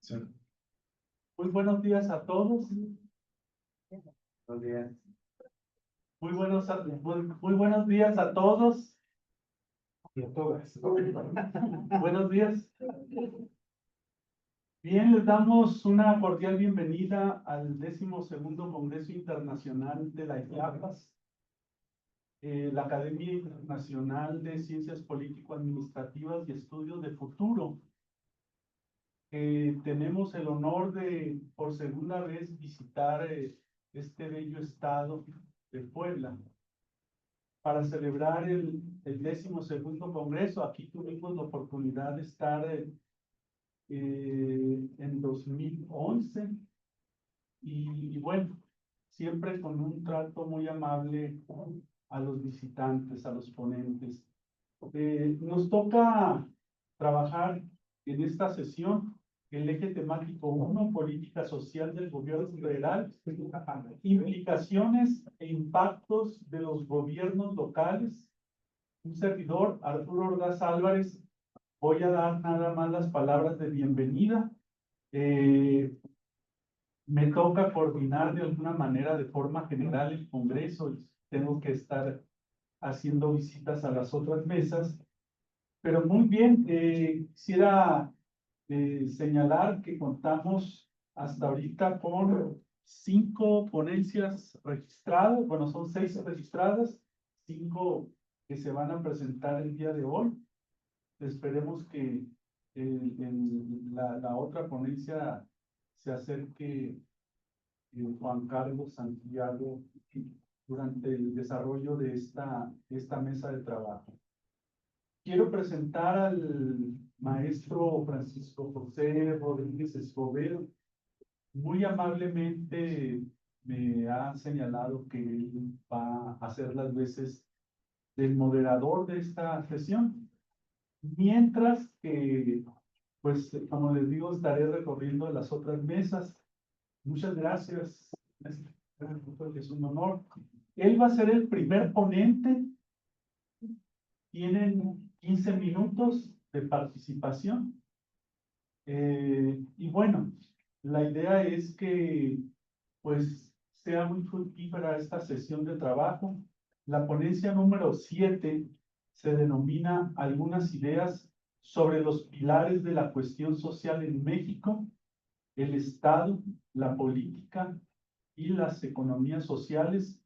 Sí. Muy buenos días a todos. Buenos días. Muy buenos días a todos y a todas. Buenos días. Bien, les damos una cordial bienvenida al 12º Congreso Internacional de la IAPAS, la Academia Internacional de Ciencias Político-Administrativas y Estudios de Futuro. Tenemos el honor de, por segunda vez, visitar este bello estado de Puebla para celebrar el 12º Congreso. Aquí tuvimos la oportunidad de estar en 2011 y bueno, siempre con un trato muy amable a los visitantes, a los ponentes. Nos toca trabajar en esta sesión el eje temático 1, política social del gobierno federal, implicaciones e impactos de los gobiernos locales. Un servidor, Arturo Ordaz Álvarez, voy a dar nada más las palabras de bienvenida. Me toca coordinar de alguna manera de forma general el Congreso y tengo que estar haciendo visitas a las otras mesas. Pero muy bien, quisiera señalar que contamos hasta ahorita con 5 ponencias registradas. Bueno, son 6 registradas, 5 que se van a presentar el día de hoy. Esperemos que la otra ponencia se acerque Juan Carlos Santiago durante el desarrollo de esta mesa de trabajo. Quiero presentar al maestro Francisco José Rodríguez Escobedo. Muy amablemente me ha señalado que él va a hacer las veces del moderador de esta sesión, mientras que, pues, como les digo, estaré recorriendo las otras mesas. Muchas gracias, es un honor. Él va a ser el primer ponente. Tienen 15 minutos de participación. Y bueno, la idea es que pues sea muy fructífera esta sesión de trabajo. La ponencia número 7 se denomina Algunas ideas sobre los pilares de la cuestión social en México, el Estado, la política y las economías sociales.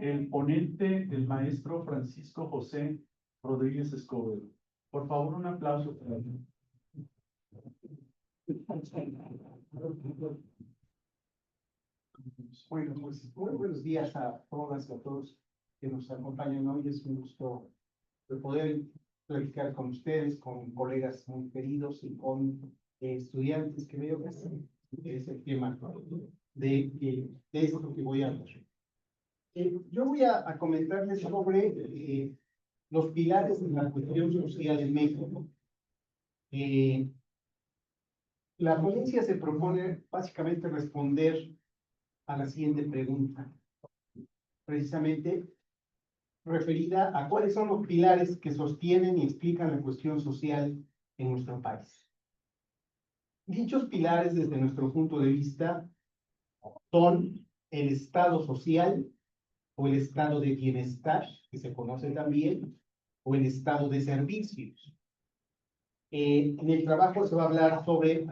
El ponente, el maestro Francisco José Rodríguez Escobedo. Por favor, un aplauso para él. Bueno, pues muy buenos días a todas y a todos que nos acompañan hoy. Es un gusto de poder platicar con ustedes, con colegas muy queridos y con estudiantes que veo que es el tema de esto que voy a hablar. Yo voy a comentarles sobre los pilares de la cuestión social en México. La ponencia se propone básicamente responder a la siguiente pregunta, precisamente referida a cuáles son los pilares que sostienen y explican la cuestión social en nuestro país. Dichos pilares, desde nuestro punto de vista, son el estado social o el estado de bienestar, que se conoce también, o el estado de servicios. En el trabajo se va a hablar sobre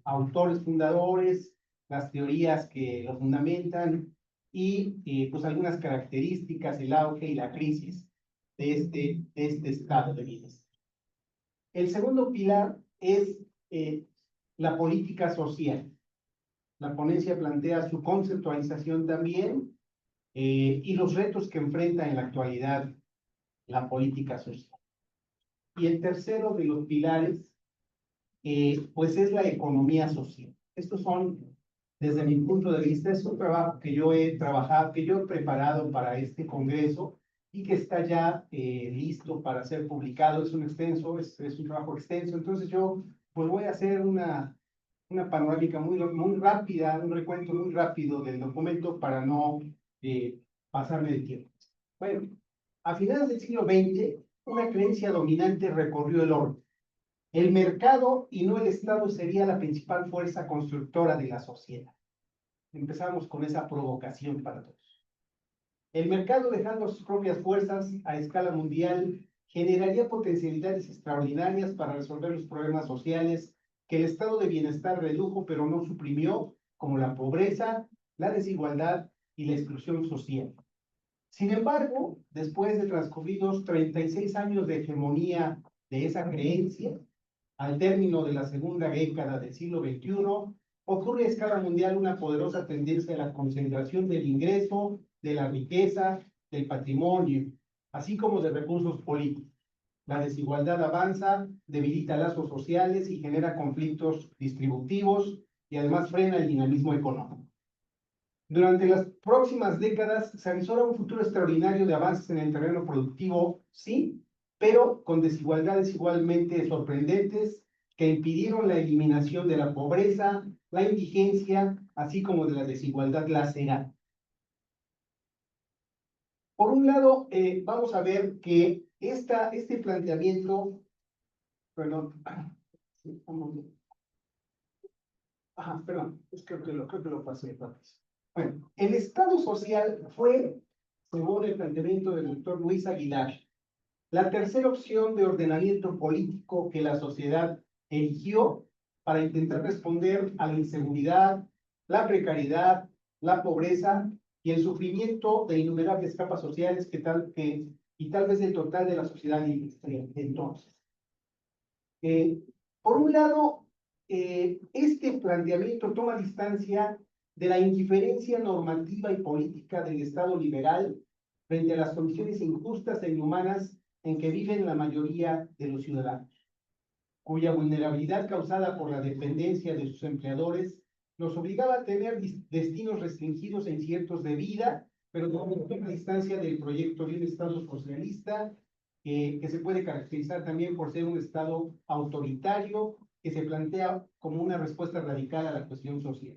autores fundadores, las teorías que lo fundamentan y pues algunas características, el auge y la crisis de este estado de bienestar. El segundo pilar es la política social. La ponencia plantea su conceptualización también y los retos que enfrenta en la actualidad la política social. Y el tercero de los pilares pues es la economía social. Estos son, desde mi punto de vista, es un trabajo que yo he trabajado, que yo he preparado para este congreso y que está ya listo para ser publicado. Es un extenso, es un trabajo extenso. Entonces yo pues voy a hacer una panorámica muy rápida, un recuento muy rápido del documento para no pasarme de tiempo. Bueno, a finales del siglo XX, una creencia dominante recorrió el orbe. El mercado y no el Estado sería la principal fuerza constructora de la sociedad. Empezamos con esa provocación para todos. El mercado, dejando sus propias fuerzas a escala mundial, generaría potencialidades extraordinarias para resolver los problemas sociales que el estado de bienestar redujo pero no suprimió, como la pobreza, la desigualdad y la exclusión social. Sin embargo, después de transcurridos 36 años de hegemonía de esa creencia, al término de la segunda década del siglo XXI, ocurre a escala mundial una poderosa tendencia a la concentración del ingreso, de la riqueza, del patrimonio, así como de recursos políticos. La desigualdad avanza, debilita lazos sociales y genera conflictos distributivos y además frena el dinamismo económico. Durante las próximas décadas se avisora un futuro extraordinario de avances en el terreno productivo, sí, pero con desigualdades igualmente sorprendentes que impidieron la eliminación de la pobreza, la indigencia, así como de la desigualdad lacerante. Por un lado, vamos a ver que este planteamiento, perdón, perdón, creo que lo pasé, Patricia. Bueno, el Estado social fue, según el planteamiento del doctor Luis Aguilar, la tercera opción de ordenamiento político que la sociedad eligió para intentar responder a la inseguridad, la precariedad, la pobreza y el sufrimiento de innumerables capas sociales y tal vez el total de la sociedad entonces. Por un lado, este planteamiento toma distancia de la indiferencia normativa y política del Estado liberal frente a las condiciones injustas e inhumanas en que viven la mayoría de los ciudadanos, cuya vulnerabilidad causada por la dependencia de sus empleadores los obligaba a tener destinos restringidos e inciertos de vida, pero con una distancia del proyecto de un Estado socialista que se puede caracterizar también por ser un Estado autoritario que se plantea como una respuesta radical a la cuestión social,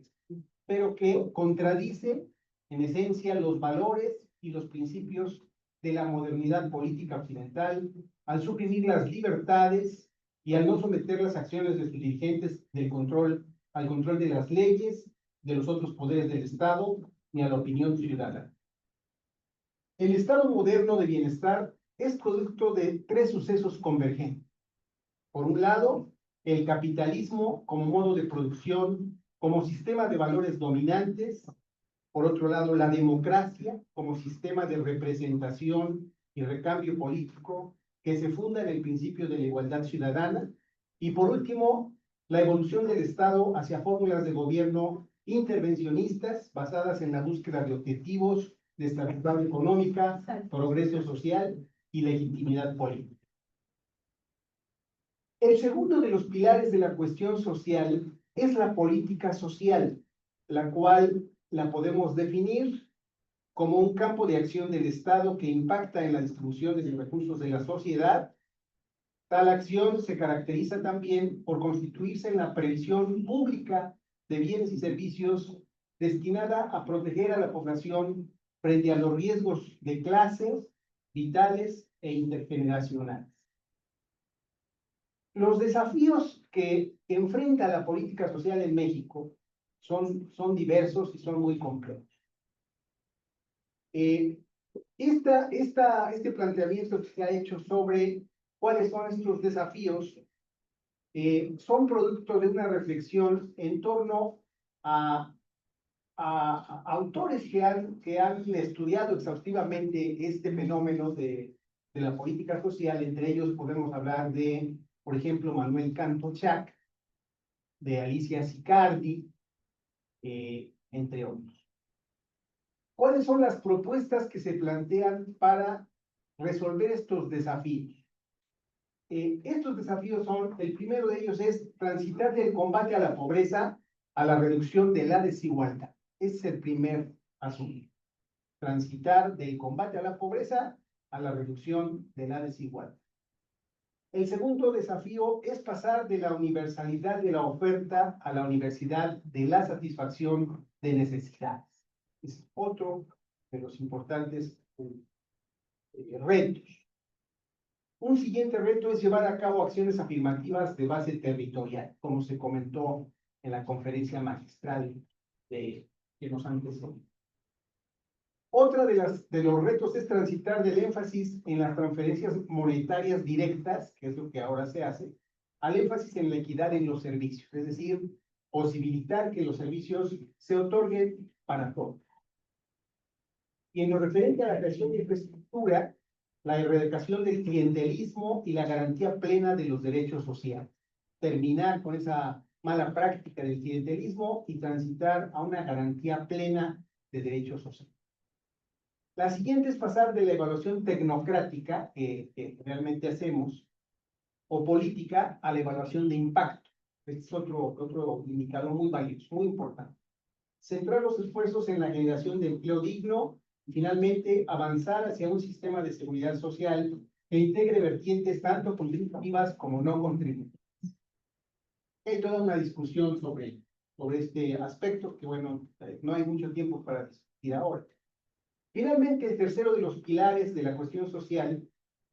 pero que contradice en esencia los valores y los principios de la modernidad política occidental al suprimir las libertades y al no someter las acciones de sus dirigentes al control de las leyes, de los otros poderes del Estado, ni a la opinión ciudadana. El Estado moderno de bienestar es producto de tres sucesos convergentes. Por un lado, el capitalismo como modo de producción, como sistema de valores dominantes. Por otro lado, la democracia como sistema de representación y recambio político que se funda en el principio de la igualdad ciudadana. Y por último, la evolución del Estado hacia fórmulas de gobierno intervencionistas basadas en la búsqueda de objetivos de estabilidad económica, progreso social y legitimidad política. El segundo de los pilares de la cuestión social es la política social, la cual la podemos definir como un campo de acción del Estado que impacta en la distribución de los recursos de la sociedad. Tal acción se caracteriza también por constituirse en la previsión pública de bienes y servicios destinada a proteger a la población frente a los riesgos de clases, vitales e intergeneracionales. Los desafíos que enfrenta la política social en México son diversos y son muy complejos. Este planteamiento que se ha hecho sobre cuáles son estos desafíos son producto de una reflexión en torno a autores que han estudiado exhaustivamente este fenómeno de la política social. Entre ellos podemos hablar de, por ejemplo, Manuel Canto Chac, de Alicia Sicardi, entre otros. ¿Cuáles son las propuestas que se plantean para resolver estos desafíos? Estos desafíos el primero de ellos es transitar del combate a la pobreza a la reducción de la desigualdad. Ese es el primer asunto. Transitar del combate a la pobreza a la reducción de la desigualdad. El segundo desafío es pasar de la universalidad de la oferta a la universalidad de la satisfacción de necesidades. Es otro de los importantes retos. Un siguiente reto es llevar a cabo acciones afirmativas de base territorial, como se comentó en la conferencia magistral que nos antecedió. Otra de los retos es transitar del énfasis en las transferencias monetarias directas, que es lo que ahora se hace, al énfasis en la equidad en los servicios, es decir, posibilitar que los servicios se otorguen para todos. Y en lo referente a la creación de infraestructura, la erradicación del clientelismo y la garantía plena de los derechos sociales. Terminar con esa mala práctica del clientelismo y transitar a una garantía plena de derechos sociales. La siguiente es pasar de la evaluación tecnocrática que realmente hacemos o política a la evaluación de impacto. Este es otro indicador muy valioso, muy importante. Centrar los esfuerzos en la generación de empleo digno y finalmente avanzar hacia un sistema de seguridad social que integre vertientes tanto contributivas como no contributivas. Hay toda una discusión sobre este aspecto que, bueno, no hay mucho tiempo para discutir ahora. Finalmente, el tercero de los pilares de la cuestión social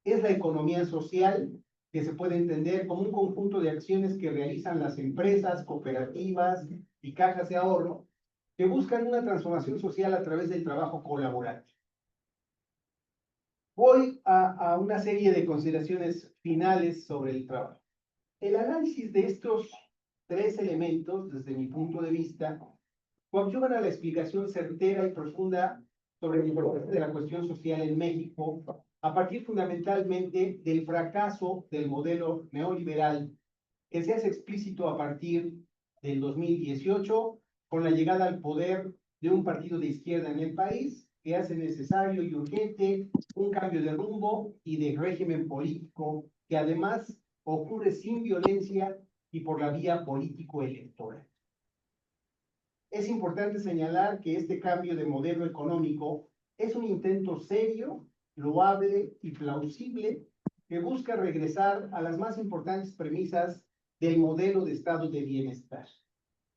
es la economía social, que se puede entender como un conjunto de acciones que realizan las empresas, cooperativas y cajas de ahorro, que buscan una transformación social a través del trabajo colaborativo. Voy a una serie de consideraciones finales sobre el trabajo. El análisis de estos tres elementos, desde mi punto de vista, coadyuvan a la explicación certera y profunda sobre la importancia de la cuestión social en México, a partir fundamentalmente del fracaso del modelo neoliberal que se hace explícito a partir del 2018 con la llegada al poder de un partido de izquierda en el país que hace necesario y urgente un cambio de rumbo y de régimen político que además ocurre sin violencia y por la vía político-electoral. Es importante señalar que este cambio de modelo económico es un intento serio, loable y plausible que busca regresar a las más importantes premisas del modelo de estado de bienestar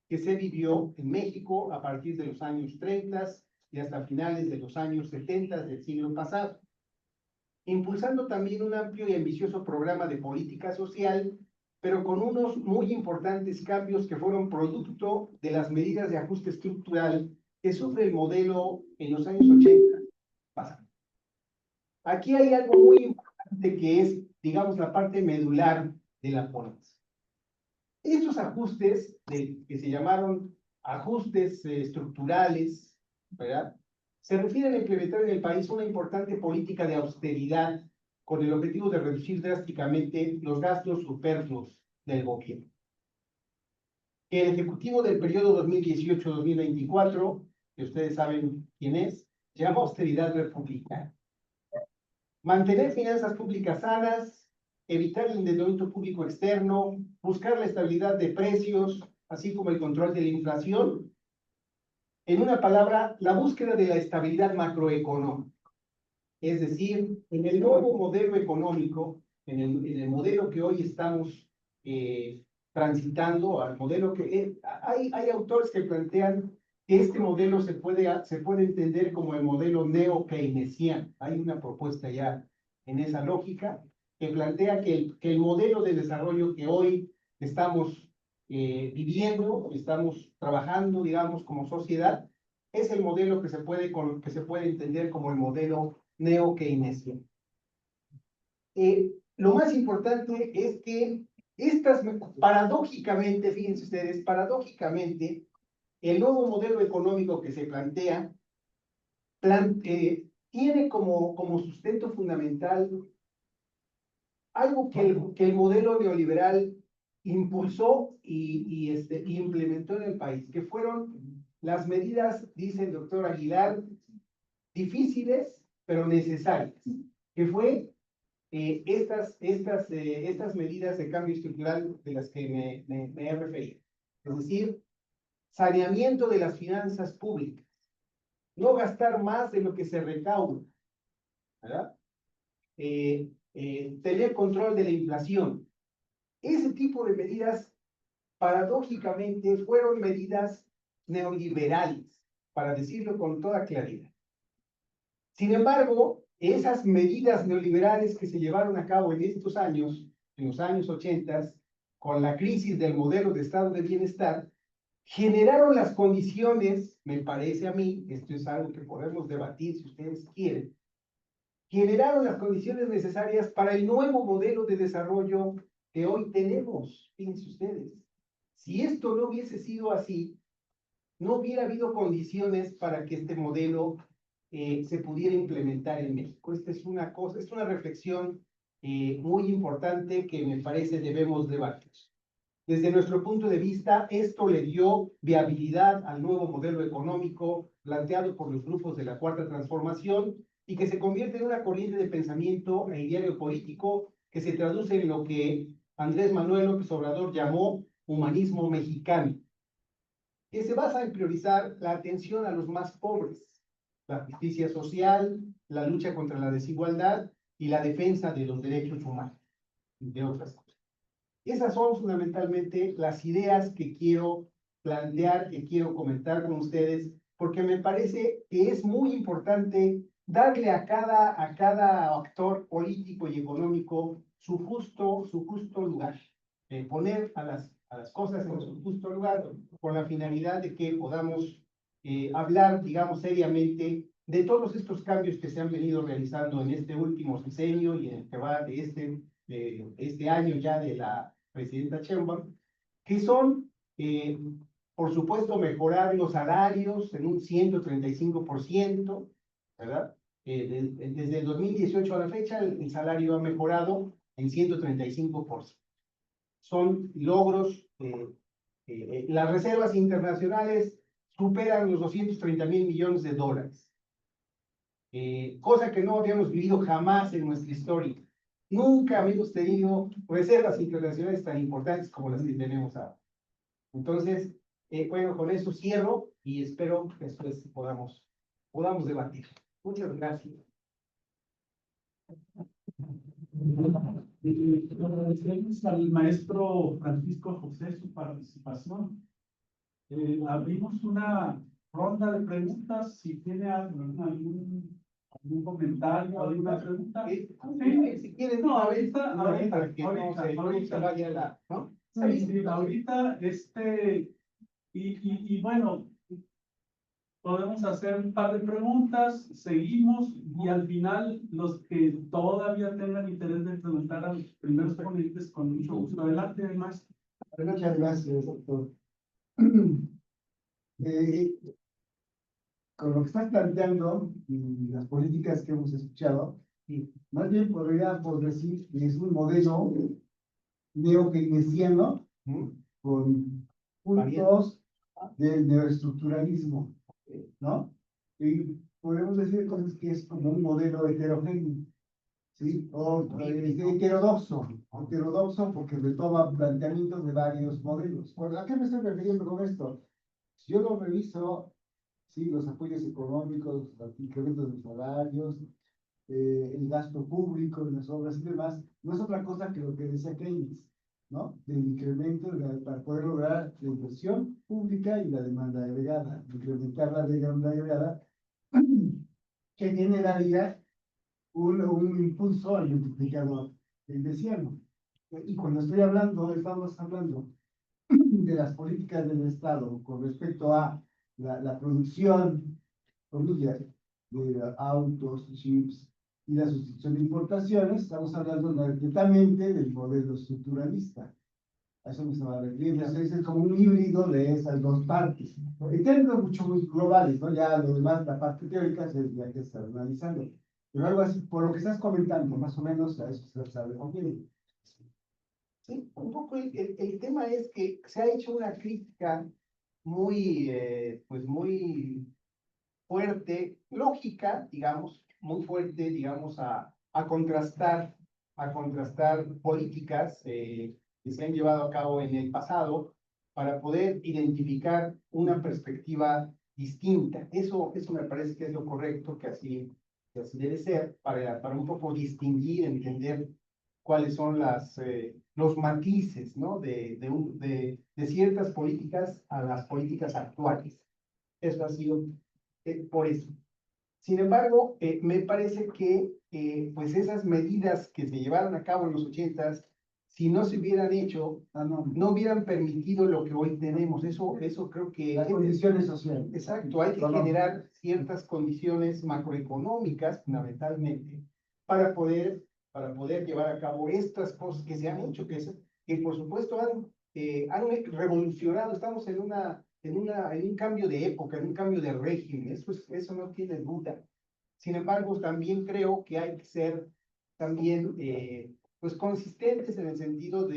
que se vivió en México a partir de los años 30 y hasta finales de los años 70 del siglo pasado, impulsando también un amplio y ambicioso programa de política social, pero con unos muy importantes cambios que fueron producto de las medidas de ajuste estructural que sufre el modelo en los años 80. Aquí hay algo muy importante que es, digamos, la parte medular de la ponencia. Estos ajustes, que se llamaron ajustes estructurales, ¿verdad?, se refieren a implementar en el país una importante política de austeridad con el objetivo de reducir drásticamente los gastos superfluos del gobierno. El Ejecutivo del periodo 2018-2024, que ustedes saben quién es, se llama austeridad republicana. Mantener finanzas públicas sanas, evitar el endeudamiento público externo, buscar la estabilidad de precios, así como el control de la inflación. En una palabra, la búsqueda de la estabilidad macroeconómica. Es decir, en el nuevo modelo económico, en el modelo que hoy estamos transitando, al modelo que hay autores que plantean que este modelo se puede entender como el modelo neo-keynesiano. Hay una propuesta ya en esa lógica que plantea que el modelo de desarrollo que hoy estamos viviendo, estamos trabajando, digamos, como sociedad, es el modelo que se puede entender como el modelo neo-keynesiano. Lo más importante es que paradójicamente, fíjense ustedes, paradójicamente, el nuevo modelo económico que se plantea tiene como sustento fundamental algo que el modelo neoliberal impulsó y implementó en el país, que fueron las medidas, dice el doctor Aguilar, difíciles pero necesarias, que fue estas medidas de cambio estructural de las que me he referido. Es decir, saneamiento de las finanzas públicas, no gastar más de lo que se recauda, ¿verdad? Tener control de la inflación. Ese tipo de medidas, paradójicamente, fueron medidas neoliberales, para decirlo con toda claridad. Sin embargo, esas medidas neoliberales que se llevaron a cabo en estos años, en los años 80, con la crisis del modelo de estado de bienestar, generaron las condiciones, me parece a mí, esto es algo que podemos debatir si ustedes quieren, generaron las condiciones necesarias para el nuevo modelo de desarrollo que hoy tenemos. Fíjense ustedes, si esto no hubiese sido así, no hubiera habido condiciones para que este modelo se pudiera implementar en México. Esta es una cosa, es una reflexión muy importante que me parece debemos debatir. Desde nuestro punto de vista, esto le dio viabilidad al nuevo modelo económico planteado por los grupos de la Cuarta Transformación y que se convierte en una corriente de pensamiento e ideario político que se traduce en lo que Andrés Manuel López Obrador llamó humanismo mexicano, que se basa en priorizar la atención a los más pobres, la justicia social, la lucha contra la desigualdad y la defensa de los derechos humanos, entre otras cosas. Esas son fundamentalmente las ideas que quiero plantear, que quiero comentar con ustedes, porque me parece que es muy importante darle a cada actor político y económico su justo lugar, poner a las cosas en su justo lugar, con la finalidad de que podamos hablar, digamos, seriamente de todos estos cambios que se han venido realizando en este último sexenio y en el que va de este año ya de la presidenta Sheinbaum, que son, por supuesto, mejorar los salarios en un 135%, ¿verdad? Desde el 2018 a la fecha, el salario ha mejorado en 135%. Son logros, las reservas internacionales superan los 230,000 millones de dólares, cosa que no habíamos vivido jamás en nuestra historia. Nunca habíamos tenido reservas internacionales tan importantes como las que tenemos ahora. Entonces, bueno, con eso cierro y espero que después podamos debatir. Muchas gracias. Agradecemos al maestro Francisco José su participación. Abrimos una ronda de preguntas. Si tiene algún comentario, alguna pregunta. Si quieren, No, ahorita, ¿no? Sí, ahorita, y bueno, podemos hacer un par de preguntas, seguimos, y al final, los que todavía tengan interés de preguntar a los primeros ponentes, con mucho gusto. Adelante, además. Muchas gracias, doctor. Con lo que estás planteando y las políticas que hemos escuchado, más bien podríamos decir que es un modelo neo-keynesiano con puntos del neoestructuralismo, ¿no? Y podemos decir cosas que es como un modelo heterogéneo, ¿sí? O heterodoxo porque retoma planteamientos de varios modelos. ¿A qué me estoy refiriendo con esto? Si yo lo reviso, sí, los apoyos económicos, los incrementos de salarios, el gasto público en las obras y demás, no es otra cosa que lo que decía Keynes, ¿no? Del incremento para poder lograr la inversión pública y la demanda agregada, incrementar la demanda agregada, que generaría un impulso al multiplicador keynesiano. Y cuando estamos hablando de las políticas del Estado con respecto a la producción, comillas, de autos, chips y la sustitución de importaciones, estamos hablando netamente del modelo estructuralista. A eso me estaba refiriendo. Entonces es como un híbrido de esas dos partes. En términos mucho muy globales, ¿no? Ya lo demás, la parte teórica, se ya que estar analizando. Pero algo así, por lo que estás comentando, más o menos, a eso se sabe. Sí, un poco el tema es que se ha hecho una crítica muy, pues muy fuerte, lógica, digamos, muy fuerte, digamos, a contrastar políticas que se han llevado a cabo en el pasado para poder identificar una perspectiva distinta. Eso me parece que es lo correcto, que así debe ser, para un poco distinguir, entender cuáles son los matices, ¿no? de ciertas políticas a las políticas actuales. Eso ha sido por eso. Sin embargo, me parece que pues esas medidas que se llevaron a cabo en los 80s, si no se hubieran hecho, no hubieran permitido lo que hoy tenemos. Eso creo que... Las condiciones sociales. Exacto, hay que generar ciertas condiciones macroeconómicas, fundamentalmente, para poder llevar a cabo estas cosas que se han hecho, que por supuesto han revolucionado. Estamos en un cambio de época, en un cambio de régimen, eso no tiene duda. Sin embargo, también creo que hay que ser también pues consistentes en el sentido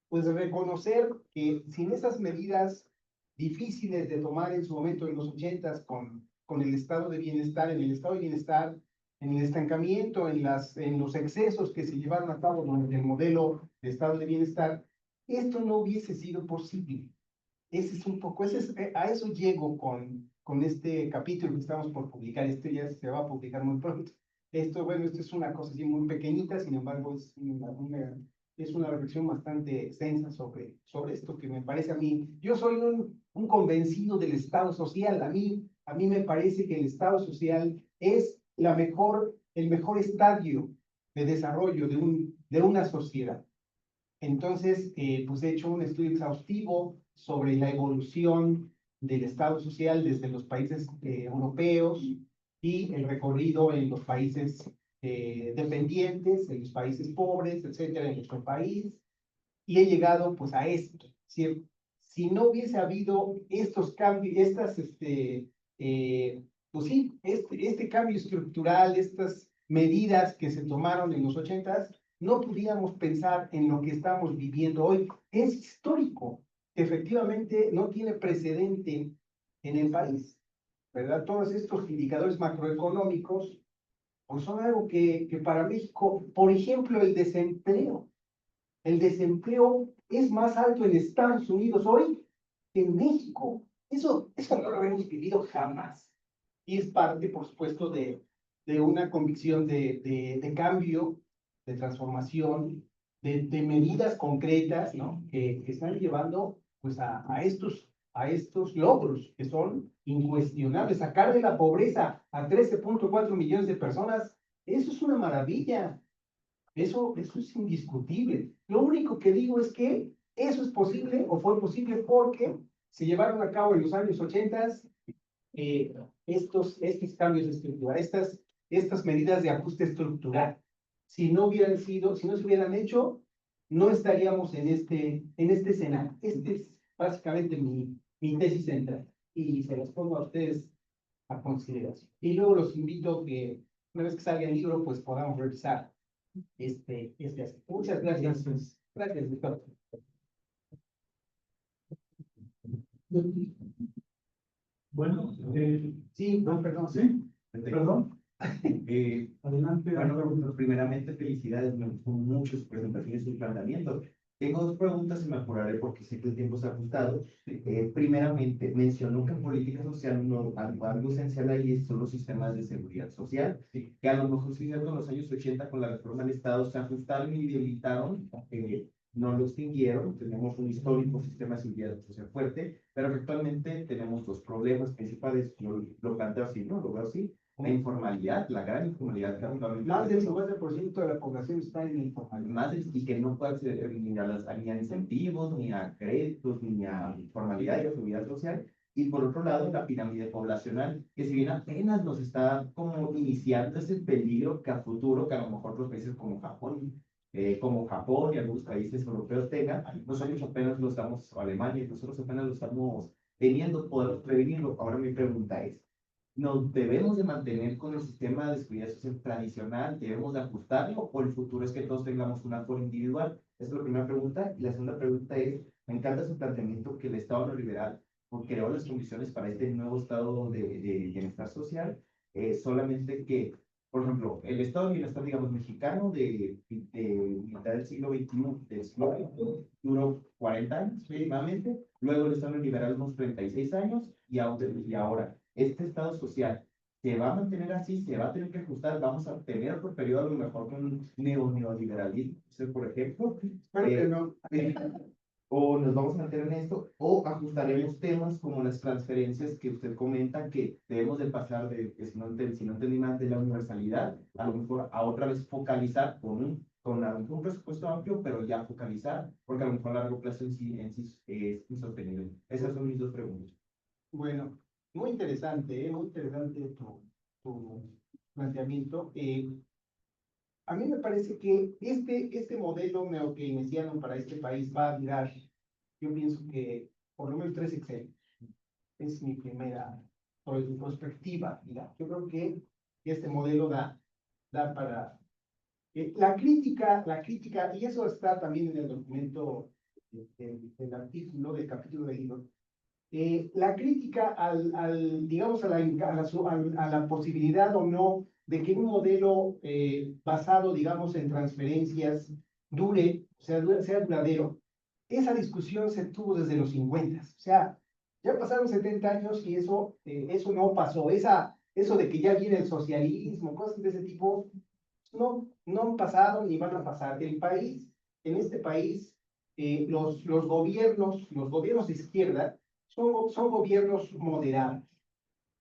pues reconocer que sin esas medidas difíciles de tomar en su momento en los 80s con el estado de bienestar, en el estado de bienestar, en el estancamiento, en los excesos que se llevaron a cabo en el modelo de estado de bienestar, esto no hubiese sido posible. Ese es un poco, a eso llego con este capítulo que estamos por publicar. Este ya se va a publicar muy pronto. Esto es una cosa así muy pequeñita, sin embargo, es una reflexión bastante extensa sobre esto que me parece a mí. Yo soy un convencido del Estado social. A mí me parece que el Estado social es el mejor estadio de desarrollo de una sociedad. Entonces, pues he hecho un estudio exhaustivo sobre la evolución del Estado social desde los países europeos y el recorrido en los países dependientes, en los países pobres, etcétera, en nuestro país, y he llegado pues a esto. Si no hubiese habido estos cambios, pues sí, este cambio estructural, estas medidas que se tomaron en los 80s, no podíamos pensar en lo que estamos viviendo hoy. Es histórico, efectivamente no tiene precedente en el país, ¿verdad? Todos estos indicadores macroeconómicos pues son algo que para México, por ejemplo, el desempleo es más alto en Estados Unidos hoy que en México. Eso no lo hemos vivido jamás. Y es parte, por supuesto, de una convicción de cambio, de transformación, de medidas concretas, ¿no? Que están llevando pues, a estos logros que son incuestionables. Sacar de la pobreza a 13.4 millones de personas, eso es una maravilla. Eso es indiscutible. Lo único que digo es que eso es posible o fue posible porque se llevaron a cabo en los años 80 estos cambios estructurales, estas medidas de ajuste estructural. Si no se hubieran hecho, no estaríamos en este escenario. Este es básicamente mi tesis central y se las pongo a ustedes a consideración. Y luego los invito a que una vez que salga el libro, pues podamos revisar Muchas gracias. Gracias, doctor. Bueno, Sí, no, perdón. sí, perdón. Adelante. Bueno, primeramente felicidades, me gustó mucho su presentación y su planteamiento. Tengo dos preguntas y me apuraré porque sé que el tiempo se ha ajustado. Primeramente, mencionó que en política social algo esencial ahí son los sistemas de seguridad social, que a lo mejor sí en los años 80 con la reforma del Estado se ajustaron y debilitaron, no lo extinguieron, tenemos un histórico sistema de seguridad social fuerte, pero actualmente tenemos dos problemas principales, yo lo planteo así, ¿no? Lo veo así. La informalidad, la gran informalidad. Más del 50% de la población está en informalidad. Y que no puede acceder ni a incentivos, ni a créditos, ni a formalidad y a seguridad social. Y por otro lado, la pirámide poblacional, que si bien apenas nos está como iniciando ese peligro que a futuro, que a lo mejor otros países como Japón y algunos países europeos tengan, nosotros apenas lo estamos, o Alemania, nosotros apenas lo estamos teniendo, podemos prevenirlo. Ahora mi pregunta es, ¿nos debemos de mantener con el sistema de seguridad social tradicional? ¿Debemos de ajustarlo? ¿O el futuro es que todos tengamos un actor individual? Esa es la primera pregunta. Y la segunda pregunta es, me encanta su planteamiento que el Estado neoliberal creó las condiciones para este nuevo estado de bienestar social, solamente que, por ejemplo, el estado de bienestar, digamos, mexicano de mitad del siglo XXI, del siglo XX, duró 40 años mínimamente, luego el estado neoliberal unos 36 años, y ahora este estado social se va a mantener así, se va a tener que ajustar, vamos a tener otro periodo a lo mejor con neoliberalismo, por ejemplo. Espero que no. o nos vamos a meter en esto, o ajustaremos temas como las transferencias que usted comenta, que debemos de pasar de, que si no entendí mal, de la universalidad, a lo mejor a otra vez focalizar con un presupuesto amplio, pero ya focalizar, porque a lo mejor a largo plazo en sí es insostenible. Esas son mis dos preguntas. Bueno, muy interesante tu planteamiento. A mí me parece que este modelo neokeynesiano para este país va a durar, yo pienso que por lo menos 3 sexenios. Es mi primera perspectiva. Mira, yo creo que este modelo da para... la crítica, y eso está también en el documento del artículo, del capítulo de libro, la crítica digamos, a la posibilidad o no de que un modelo basado, digamos, en transferencias dure, sea duradero, esa discusión se tuvo desde los 50. O sea, ya pasaron 70 años y eso no pasó. Eso de que ya viene el socialismo, cosas de ese tipo, no han pasado ni van a pasar. En este país, los gobiernos de izquierda son gobiernos moderados.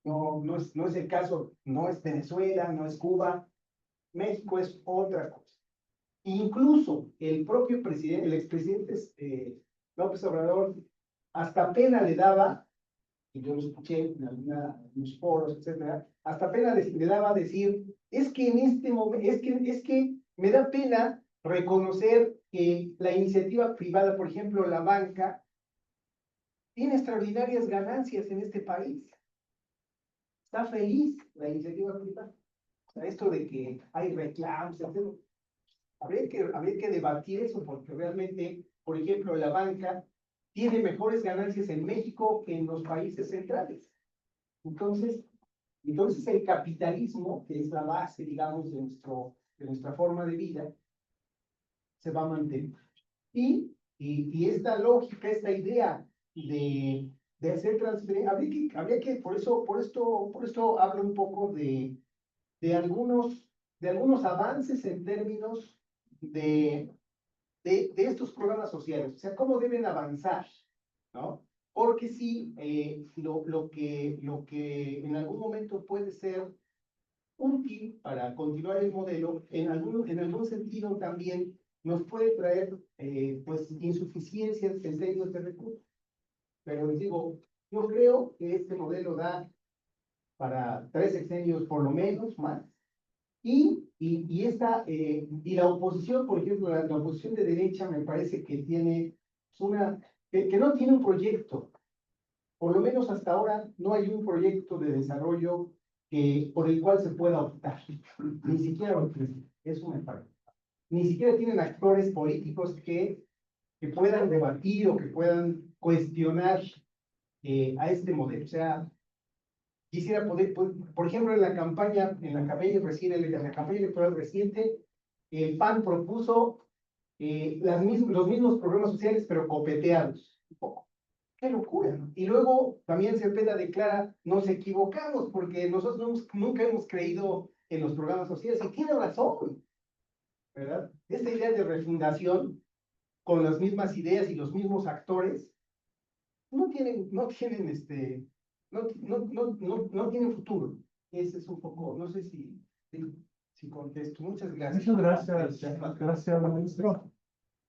No es el caso, no es Venezuela, no es Cuba, México es otra cosa. Incluso el propio presidente, el expresidente López Obrador, hasta pena le daba, y yo lo escuché en algunos foros, etcétera, hasta pena le daba decir, es que en este momento, es que me da pena reconocer que la iniciativa privada, por ejemplo, la banca, tiene extraordinarias ganancias en este país. Está feliz la iniciativa privada. O sea, esto de que hay reclamos, etc. Habría que debatir eso, porque realmente, por ejemplo, la banca tiene mejores ganancias en México que en los países centrales. Entonces el capitalismo, que es la base, digamos, de nuestra forma de vida, se va a mantener. Y esta lógica, esta idea de hacer transferencia, habría que, por esto hablo un poco de algunos avances en términos de estos programas sociales, o sea, cómo deben avanzar, ¿no? Porque sí, lo que en algún momento puede ser útil para continuar el modelo, en algún sentido también nos puede traer pues insuficiencias en términos de recursos. Pero les digo, yo creo que este modelo da para 3 sexenios por lo menos más. Y la oposición, por ejemplo, la oposición de derecha me parece que tiene que no tiene un proyecto. Por lo menos hasta ahora no hay un proyecto de desarrollo por el cual se pueda optar. Ni siquiera eso me parece. Ni siquiera tienen actores políticos que puedan debatir o que puedan cuestionar a este modelo. O sea, quisiera poder, por ejemplo, en la campaña electoral reciente, el PAN propuso los mismos programas sociales, pero copeteados. Un poco. ¡Qué locura! ¿No? Y luego también Cepeda declara, nos equivocamos, porque nosotros nunca hemos creído en los programas sociales, y tiene razón, ¿verdad? Esta idea de refundación, con las mismas ideas y los mismos actores, no tienen futuro. Ese es un poco, no sé si contesto. Muchas gracias. Muchas gracias, maestro.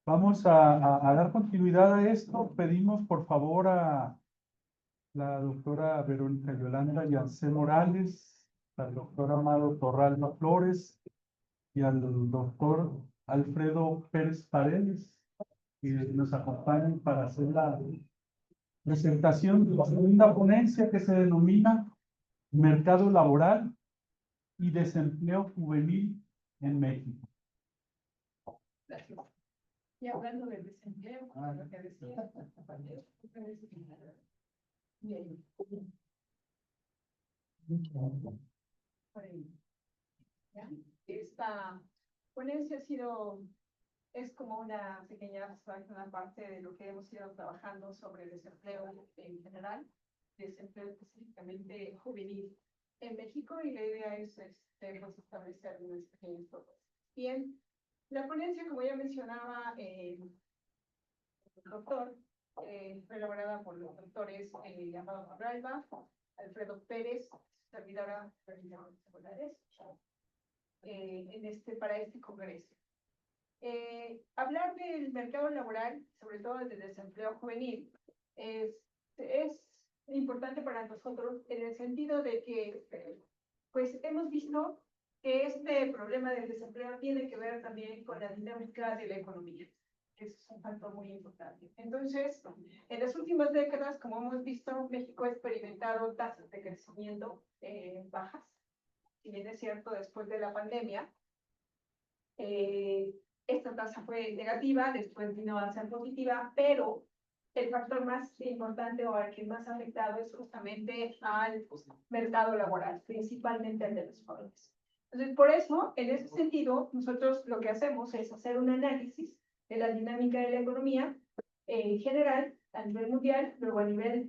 Vamos a dar continuidad a esto. Pedimos, por favor, a la doctora Verónica Yolanda Yance Morales, al doctor Amado Torralba Flores y al doctor Alfredo Pérez Paredes, que nos acompañan para hacer la presentación de la segunda ponencia, que se denomina Mercado Laboral y Desempleo Juvenil en México. Gracias. Y hablando del desempleo, lo que decía, compañero, bien. Esta ponencia es como una pequeña una parte de lo que hemos ido trabajando sobre el desempleo en general, desempleo específicamente juvenil en México, y la idea es pues, establecer unos pequeños propuestas. Bien, la ponencia, como ya mencionaba, doctor, fue elaborada por los doctores Amado Cabralba, Alfredo Pérez, servidora para este congreso. Hablar del mercado laboral, sobre todo del desempleo juvenil, es importante para nosotros en el sentido de que pues hemos visto que este problema del desempleo tiene que ver también con la dinámica de la economía. Es un factor muy importante. Entonces, en las últimas décadas, como hemos visto, México ha experimentado tasas de crecimiento bajas. Si bien es cierto, después de la pandemia, esta tasa fue negativa, después vino a ser positiva, pero el factor más importante o al que más ha afectado es justamente al mercado laboral, principalmente al de los jóvenes. Entonces, por eso, en ese sentido, nosotros lo que hacemos es hacer un análisis de la dinámica de la economía en general, a nivel mundial, luego a nivel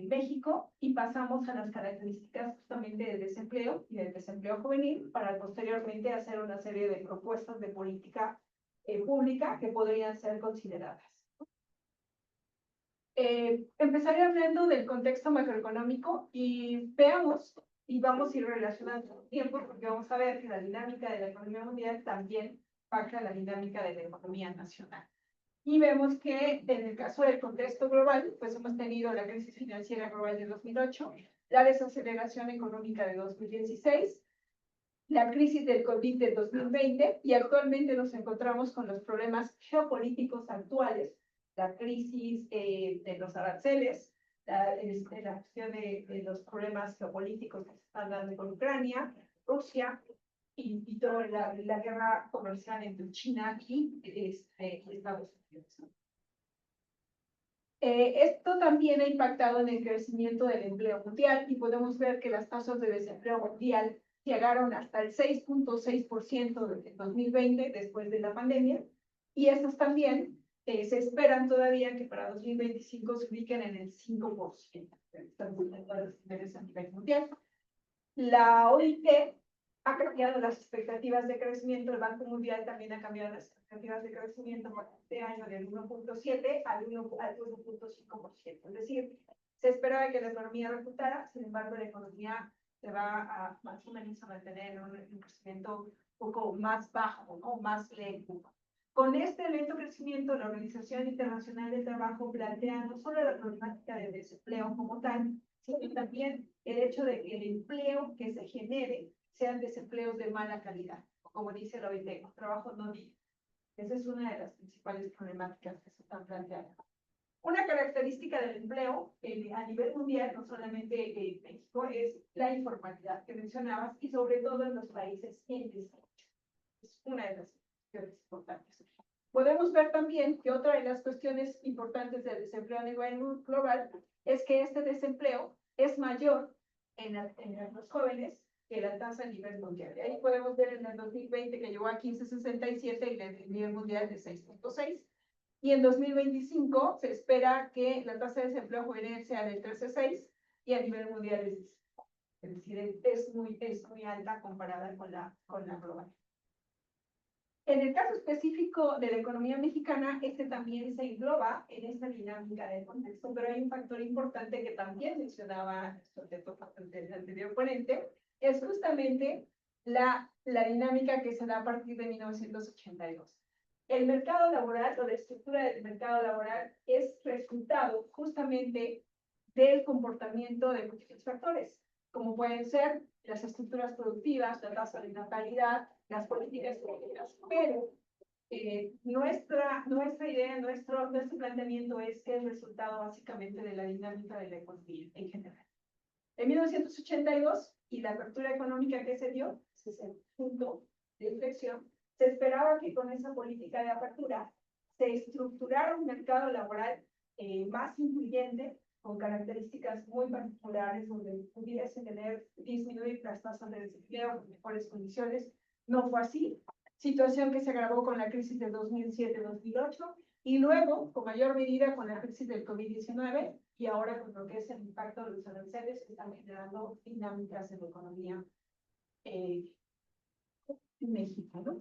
México, y pasamos a las características justamente del desempleo y del desempleo juvenil, para posteriormente hacer una serie de propuestas de política pública que podrían ser consideradas. Empezaré hablando del contexto macroeconómico y veamos, y vamos a ir relacionando el tiempo, porque vamos a ver que la dinámica de la economía mundial también impacta la dinámica de la economía nacional. Y vemos que en el caso del contexto global, pues hemos tenido la crisis financiera global de 2008, la desaceleración económica de 2016, la crisis del COVID de 2020, y actualmente nos encontramos con los problemas geopolíticos actuales, la crisis de los aranceles, la cuestión de los problemas geopolíticos que se están dando con Ucrania, Rusia, y toda la guerra comercial entre China y Estados Unidos. Esto también ha impactado en el crecimiento del empleo mundial, y podemos ver que las tasas de desempleo mundial llegaron hasta el 6.6% en 2020, después de la pandemia, y estas también se esperan todavía que para 2025 se ubiquen en el 5%. Están buscando los niveles a nivel mundial. La OIT ha cambiado las expectativas de crecimiento, el Banco Mundial también ha cambiado las expectativas de crecimiento para este año del 1.7 al 1.5%. Es decir, se esperaba que la economía repuntara, sin embargo, la economía se va a más o menos a mantener un crecimiento un poco más bajo, ¿no? Más lento. Con este lento crecimiento, la Organización Internacional del Trabajo plantea no solo la problemática del desempleo como tal, sino también el hecho de que el empleo que se genere sean desempleos de mala calidad, como dice la OIT, trabajo no digno. Esa es una de las principales problemáticas que se están planteando. Una característica del empleo a nivel mundial, no solamente en México, es la informalidad que mencionabas, y sobre todo en los países en desarrollo. Es una de las cuestiones importantes. Podemos ver también que otra de las cuestiones importantes del desempleo a nivel global es que este desempleo es mayor en los jóvenes que la tasa a nivel mundial. Y ahí podemos ver en el 2020 que llegó a 15.67 y el nivel mundial de 6.6. Y en 2025 se espera que la tasa de desempleo juvenil sea del 13.6 y a nivel mundial es decir, es muy alta comparada con la global. En el caso específico de la economía mexicana, este también se engloba en esta dinámica del contexto, pero hay un factor importante que también mencionaba el anterior ponente, es justamente la dinámica que se da a partir de 1982. El mercado laboral, o la estructura del mercado laboral, es resultado justamente del comportamiento de muchos factores, como pueden ser las estructuras productivas, la tasa de natalidad, las políticas públicas, pero nuestra idea, nuestro planteamiento es que es resultado básicamente de la dinámica de la economía en general. En 1982, y la apertura económica que se dio, ese es el punto de inflexión, se esperaba que con esa política de apertura se estructurara un mercado laboral más incluyente, con características muy particulares, donde pudiese disminuir las tasas de desempleo en mejores condiciones. No fue así, situación que se agravó con la crisis de 2007-2008, y luego, con mayor medida, con la crisis del COVID-19, y ahora con lo que es el impacto de los aranceles, que están generando dinámicas en la economía en México, ¿no?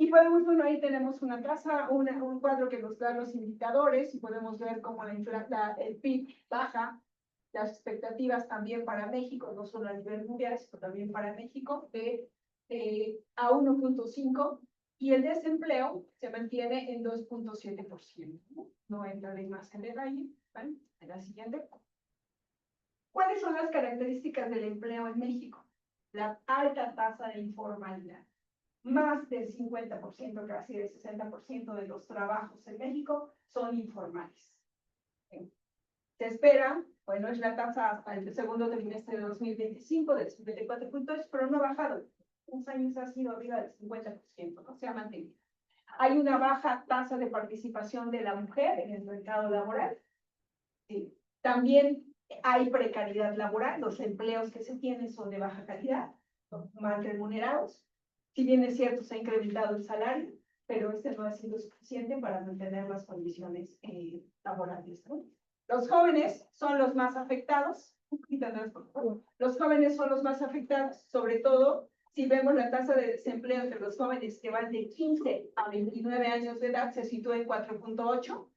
Y podemos, bueno, ahí tenemos una tasa, un cuadro que nos da los indicadores y podemos ver cómo el PIB baja, las expectativas también para México, no solo a nivel mundial, sino también para México, a 1.5 y el desempleo se mantiene en 2.7%. No entraré más en detalle, ¿vale? En la siguiente. ¿Cuáles son las características del empleo en México? La alta tasa de informalidad. Más del 50%, casi del 60% de los trabajos en México son informales. Se espera, bueno, es la tasa hasta el segundo trimestre de 2025 del 54.8, pero no ha bajado. Unos años ha sido arriba del 50%, ¿no? Se ha mantenido. Hay una baja tasa de participación de la mujer en el mercado laboral. Sí. También hay precariedad laboral, los empleos que se tienen son de baja calidad, son mal remunerados. Si bien es cierto, se ha incrementado el salario, pero este no ha sido suficiente para mantener las condiciones laborales, ¿no? Los jóvenes son los más afectados. Los jóvenes son los más afectados, sobre todo si vemos la tasa de desempleo entre los jóvenes que van de 15 a 29 años de edad, se sitúa en 4.8,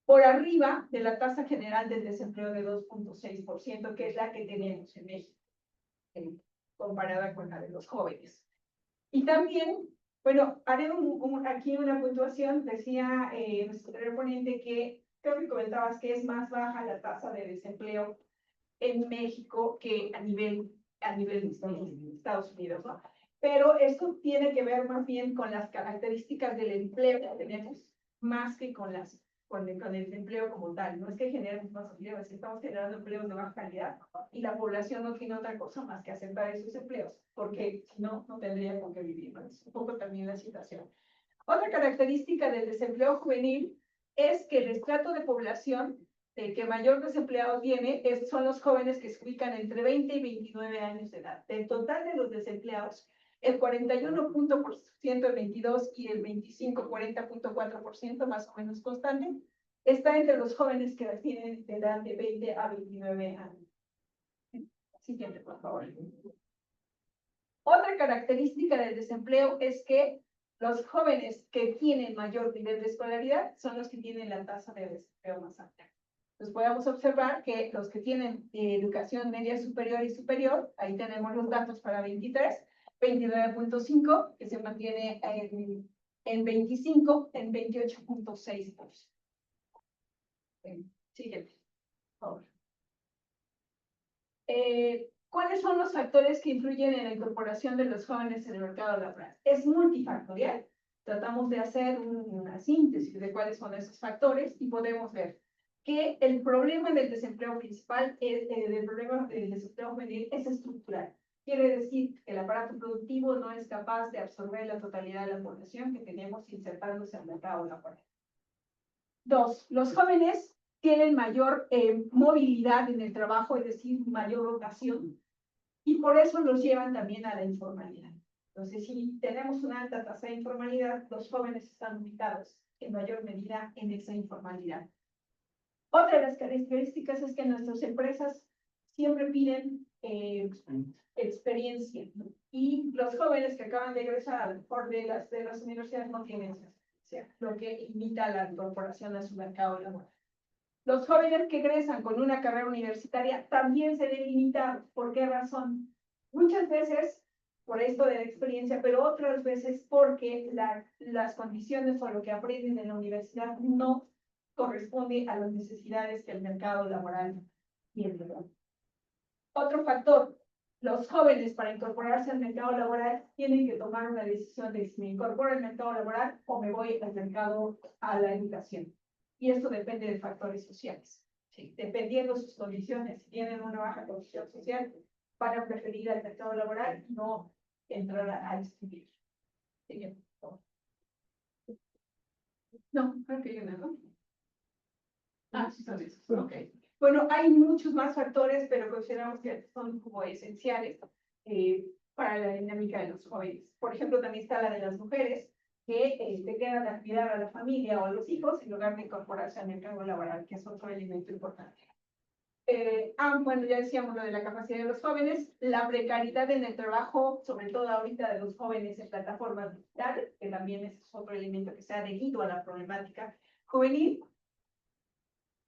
por arriba de la tasa general del desempleo de 2.6%, que es la que tenemos en México, comparada con la de los jóvenes. Y también, bueno, haré aquí una puntuación, decía nuestro ponente que creo que comentabas que es más baja la tasa de desempleo en México que a nivel de Estados Unidos, ¿no? Pero esto tiene que ver más bien con las características del empleo que tenemos, más que con el empleo como tal. No es que generemos más empleo, es que estamos generando empleos de baja calidad y la población no tiene otra cosa más que aceptar esos empleos, porque si no, no tendría con qué vivir, ¿no? Es un poco también la situación. Otra característica del desempleo juvenil es que el estrato de población que mayor desempleado tiene son los jóvenes que se ubican entre 20 y 29 años de edad. Del total de los desempleados, el 41% el 22 y el 40.4%, más o menos constante, está entre los jóvenes que tienen de edad de 20 a 29 años. Siguiente, por favor. Otra característica del desempleo es que los jóvenes que tienen mayor nivel de escolaridad son los que tienen la tasa de desempleo más alta. Entonces podemos observar que los que tienen educación media superior y superior, ahí tenemos los datos para 23, 29.5, que se mantiene en 25, en 28.6%. Siguiente, por favor. ¿Cuáles son los factores que influyen en la incorporación de los jóvenes en el mercado laboral? Es multifactorial. Tratamos de hacer una síntesis de cuáles son esos factores y podemos ver que el problema del desempleo principal, el problema del desempleo juvenil es estructural. Quiere decir que el aparato productivo no es capaz de absorber la totalidad de la población que tenemos insertándose al mercado laboral. Dos, los jóvenes tienen mayor movilidad en el trabajo, es decir, mayor rotación, y por eso los llevan también a la informalidad. Entonces, si tenemos una alta tasa de informalidad, los jóvenes están ubicados en mayor medida en esa informalidad. Otra de las características es que nuestras empresas siempre piden experiencia, ¿no? Y los jóvenes que acaban de egresar a lo mejor de las universidades no tienen esa experiencia, lo que limita la incorporación a su mercado laboral. Los jóvenes que egresan con una carrera universitaria también se ven limitados. ¿Por qué razón? Muchas veces por esto de la experiencia, pero otras veces porque las condiciones o lo que aprenden en la universidad no corresponde a las necesidades que el mercado laboral tiene. Otro factor, los jóvenes para incorporarse al mercado laboral tienen que tomar una decisión de si me incorporo al mercado laboral o me voy al mercado a la educación. Y esto depende de factores sociales. ¿Sí? Dependiendo de sus condiciones, si tienen una baja condición social, van a preferir al mercado laboral y no entrar a estudiar. ¿Sí? No, creo que hay una, ¿no? Ah, sí, son esos. Ok. Bueno, hay muchos más factores, pero consideramos que son como esenciales para la dinámica de los jóvenes. Por ejemplo, también está la de las mujeres, que se quedan a cuidar a la familia o a los hijos en lugar de incorporarse al mercado laboral, que es otro elemento importante. Bueno, ya decíamos lo de la capacidad de los jóvenes, la precariedad en el trabajo, sobre todo ahorita de los jóvenes en plataformas digitales, que también es otro elemento que se ha adherido a la problemática juvenil,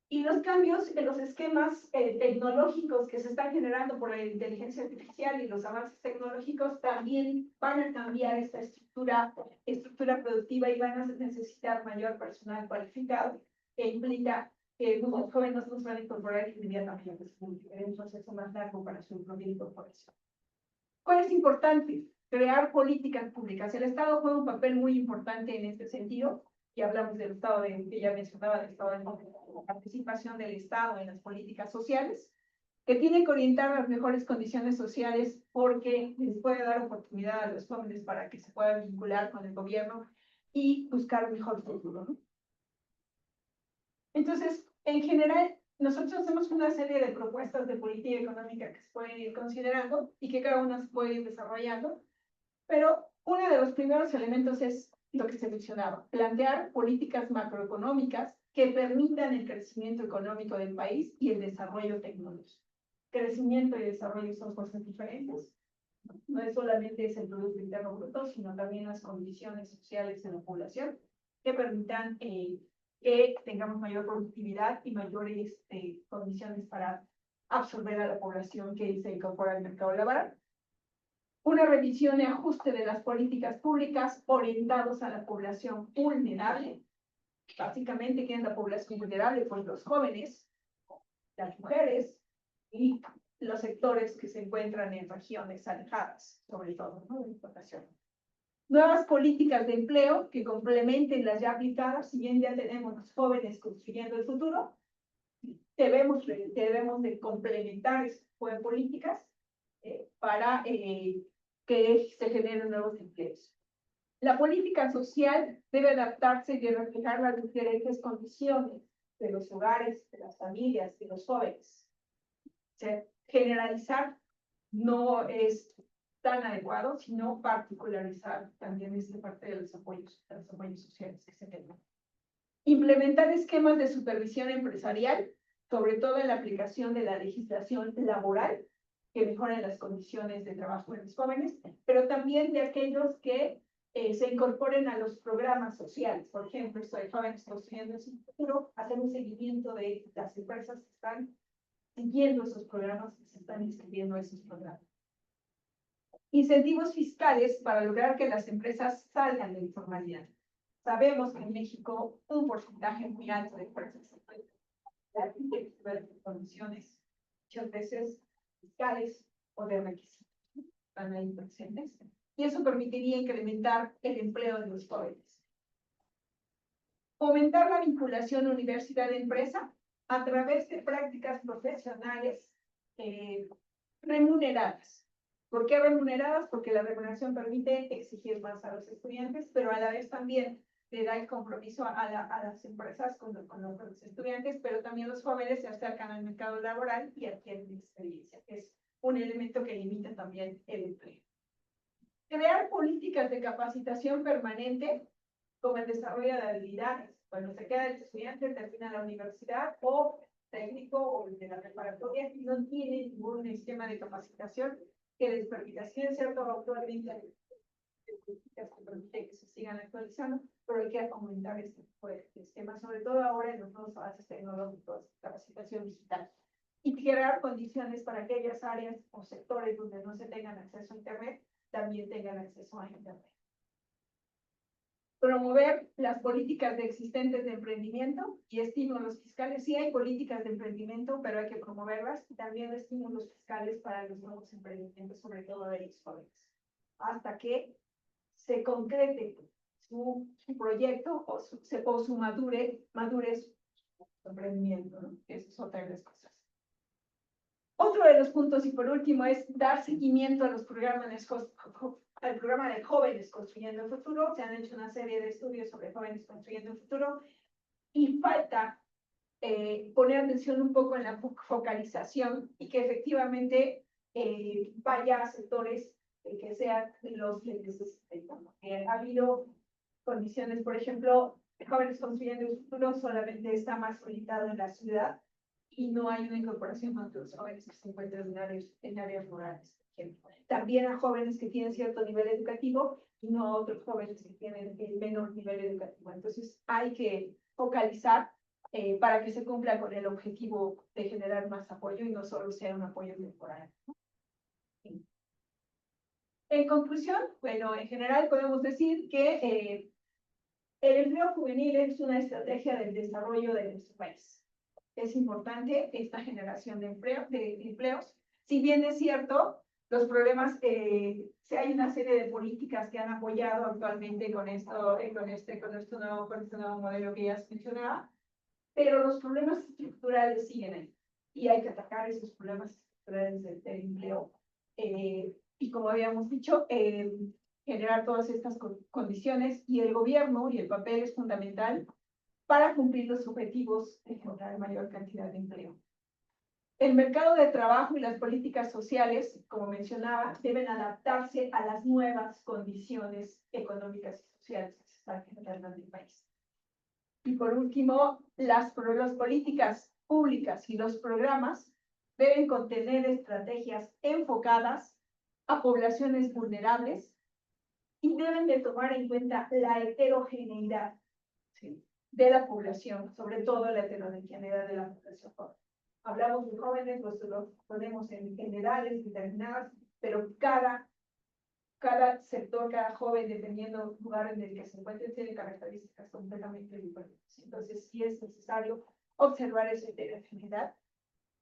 y los cambios en los esquemas tecnológicos que se están generando por la inteligencia artificial y los avances tecnológicos también van a cambiar esta estructura productiva y van a necesitar mayor personal cualificado, que implica que los jóvenes no se van a incorporar inmediatamente, es un proceso más largo para su propia incorporación. ¿Cuál es importante? Crear políticas públicas. El Estado juega un papel muy importante en este sentido, y hablamos del Estado, que ya mencionaba, del Estado de la participación del Estado en las políticas sociales, que tiene que orientar las mejores condiciones sociales porque les puede dar oportunidad a los jóvenes para que se puedan vincular con el gobierno y buscar un mejor futuro, ¿no? Entonces, en general, nosotros hacemos una serie de propuestas de política económica que se pueden ir considerando y que cada una se puede ir desarrollando, pero uno de los primeros elementos es lo que se mencionaba, plantear políticas macroeconómicas que permitan el crecimiento económico del país y el desarrollo tecnológico. Crecimiento y desarrollo son cosas diferentes. No es solamente es el Producto Interno Bruto, sino también las condiciones sociales en la población que permitan que tengamos mayor productividad y mayores condiciones para absorber a la población que se incorpora al mercado laboral. Una revisión y ajuste de las políticas públicas orientados a la población vulnerable. Básicamente, ¿quién es la población vulnerable? Pues los jóvenes, las mujeres y los sectores que se encuentran en regiones alejadas, sobre todo, ¿no? De explotación. Nuevas políticas de empleo que complementen las ya aplicadas. Si bien ya tenemos los jóvenes construyendo el futuro, debemos de complementar este tipo de políticas para que se generen nuevos empleos. La política social debe adaptarse y reflejar las diferentes condiciones de los hogares, de las familias, de los jóvenes. O sea, generalizar no es tan adecuado, sino particularizar también esta parte de los apoyos sociales que se tengan. Implementar esquemas de supervisión empresarial, sobre todo en la aplicación de la legislación laboral, que mejoren las condiciones de trabajo de los jóvenes, pero también de aquellos que se incorporen a los programas sociales. Por ejemplo, esto de Jóvenes Construyendo su Futuro, hacer un seguimiento de las empresas que están siguiendo esos programas, que se están inscribiendo a esos programas. Incentivos fiscales para lograr que las empresas salgan de la informalidad. Sabemos que en México un porcentaje muy alto de empresas se encuentran en condiciones muchas veces fiscales o de requisitos, están ahí presentes, y eso permitiría incrementar el empleo de los jóvenes. Fomentar la vinculación universidad-empresa a través de prácticas profesionales remuneradas. ¿Por qué remuneradas? Porque la remuneración permite exigir más a los estudiantes, pero a la vez también le da el compromiso a las empresas con los estudiantes, pero también los jóvenes se acercan al mercado laboral y adquieren experiencia, que es un elemento que limita también el empleo. Crear políticas de capacitación permanente, como el desarrollo de habilidades. Cuando se queda el estudiante, termina la universidad o técnico o de la preparatoria y no tiene ningún esquema de capacitación que les permita, sí, es cierto, actualmente políticas que permiten que se sigan actualizando, pero hay que aumentar este tipo de esquemas, sobre todo ahora en los nuevos avances tecnológicos, capacitación digital, y crear condiciones para aquellas áreas o sectores donde no se tengan acceso a Internet, también tengan acceso a Internet. Promover las políticas existentes de emprendimiento y estímulos fiscales. Sí hay políticas de emprendimiento, pero hay que promoverlas, y también estímulos fiscales para los nuevos emprendimientos, sobre todo de los jóvenes, hasta que se concrete su proyecto o su madurez su emprendimiento, ¿no? Eso es otra de las cosas. Otro de los puntos, y por último, es dar seguimiento a los programas al programa de Jóvenes Construyendo el Futuro. Se han hecho una serie de estudios sobre Jóvenes Construyendo el Futuro y falta poner atención un poco en la focalización y que efectivamente vaya a sectores que sean los que necesitan. Ha habido condiciones, por ejemplo, Jóvenes Construyendo el Futuro solamente está más limitado en la ciudad y no hay una incorporación de los jóvenes que se encuentran en áreas rurales, por ejemplo. También a jóvenes que tienen cierto nivel educativo y no a otros jóvenes que tienen el menor nivel educativo. Entonces hay que focalizar para que se cumpla con el objetivo de generar más apoyo y no solo sea un apoyo temporal. En conclusión, bueno, en general podemos decir que el empleo juvenil es una estrategia del desarrollo de nuestro país. Es importante esta generación de empleos. Si bien es cierto, los problemas, si hay una serie de políticas que han apoyado actualmente con este nuevo modelo que ya se mencionaba, pero los problemas estructurales siguen ahí y hay que atacar esos problemas estructurales del empleo. Y como habíamos dicho, generar todas estas condiciones y el gobierno y el papel es fundamental para cumplir los objetivos de generar mayor cantidad de empleo. El mercado de trabajo y las políticas sociales, como mencionaba, deben adaptarse a las nuevas condiciones económicas y sociales que se están generando en el país. Y por último, las políticas públicas y los programas deben contener estrategias enfocadas a poblaciones vulnerables y deben de tomar en cuenta la heterogeneidad, ¿sí?, de la población, sobre todo la heterogeneidad de la población joven. Hablamos de jóvenes, lo ponemos en generales, determinadas, pero cada sector, cada joven, dependiendo del lugar en el que se encuentre, tiene características completamente diferentes. Entonces, sí es necesario observar esa heterogeneidad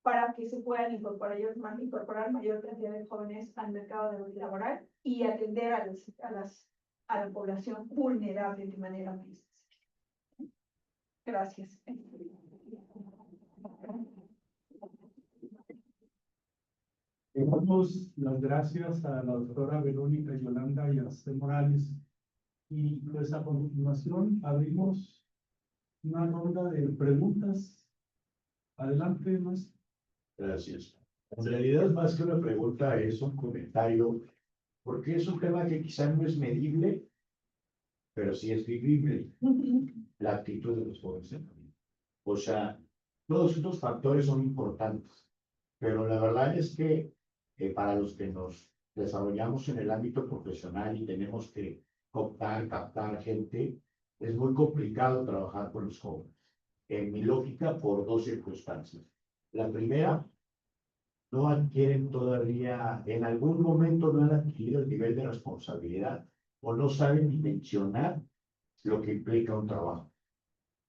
para que se puedan incorporar mayor cantidad de jóvenes al mercado laboral y atender a la población vulnerable de manera más específica. Gracias. Le damos las gracias a la doctora Verónica Yolanda Yaste Morales. Y pues a continuación abrimos una ronda de preguntas. Adelante, maestro. Gracias. En realidad, más que una pregunta, es un comentario, porque es un tema que quizá no es medible, pero sí es vivible, la actitud de los jóvenes. O sea, todos estos factores son importantes, pero la verdad es que para los que nos desarrollamos en el ámbito profesional y tenemos que captar gente, es muy complicado trabajar con los jóvenes. En mi lógica, por dos circunstancias. La primera, no adquieren todavía, en algún momento no han adquirido el nivel de responsabilidad o no saben dimensionar lo que implica un trabajo.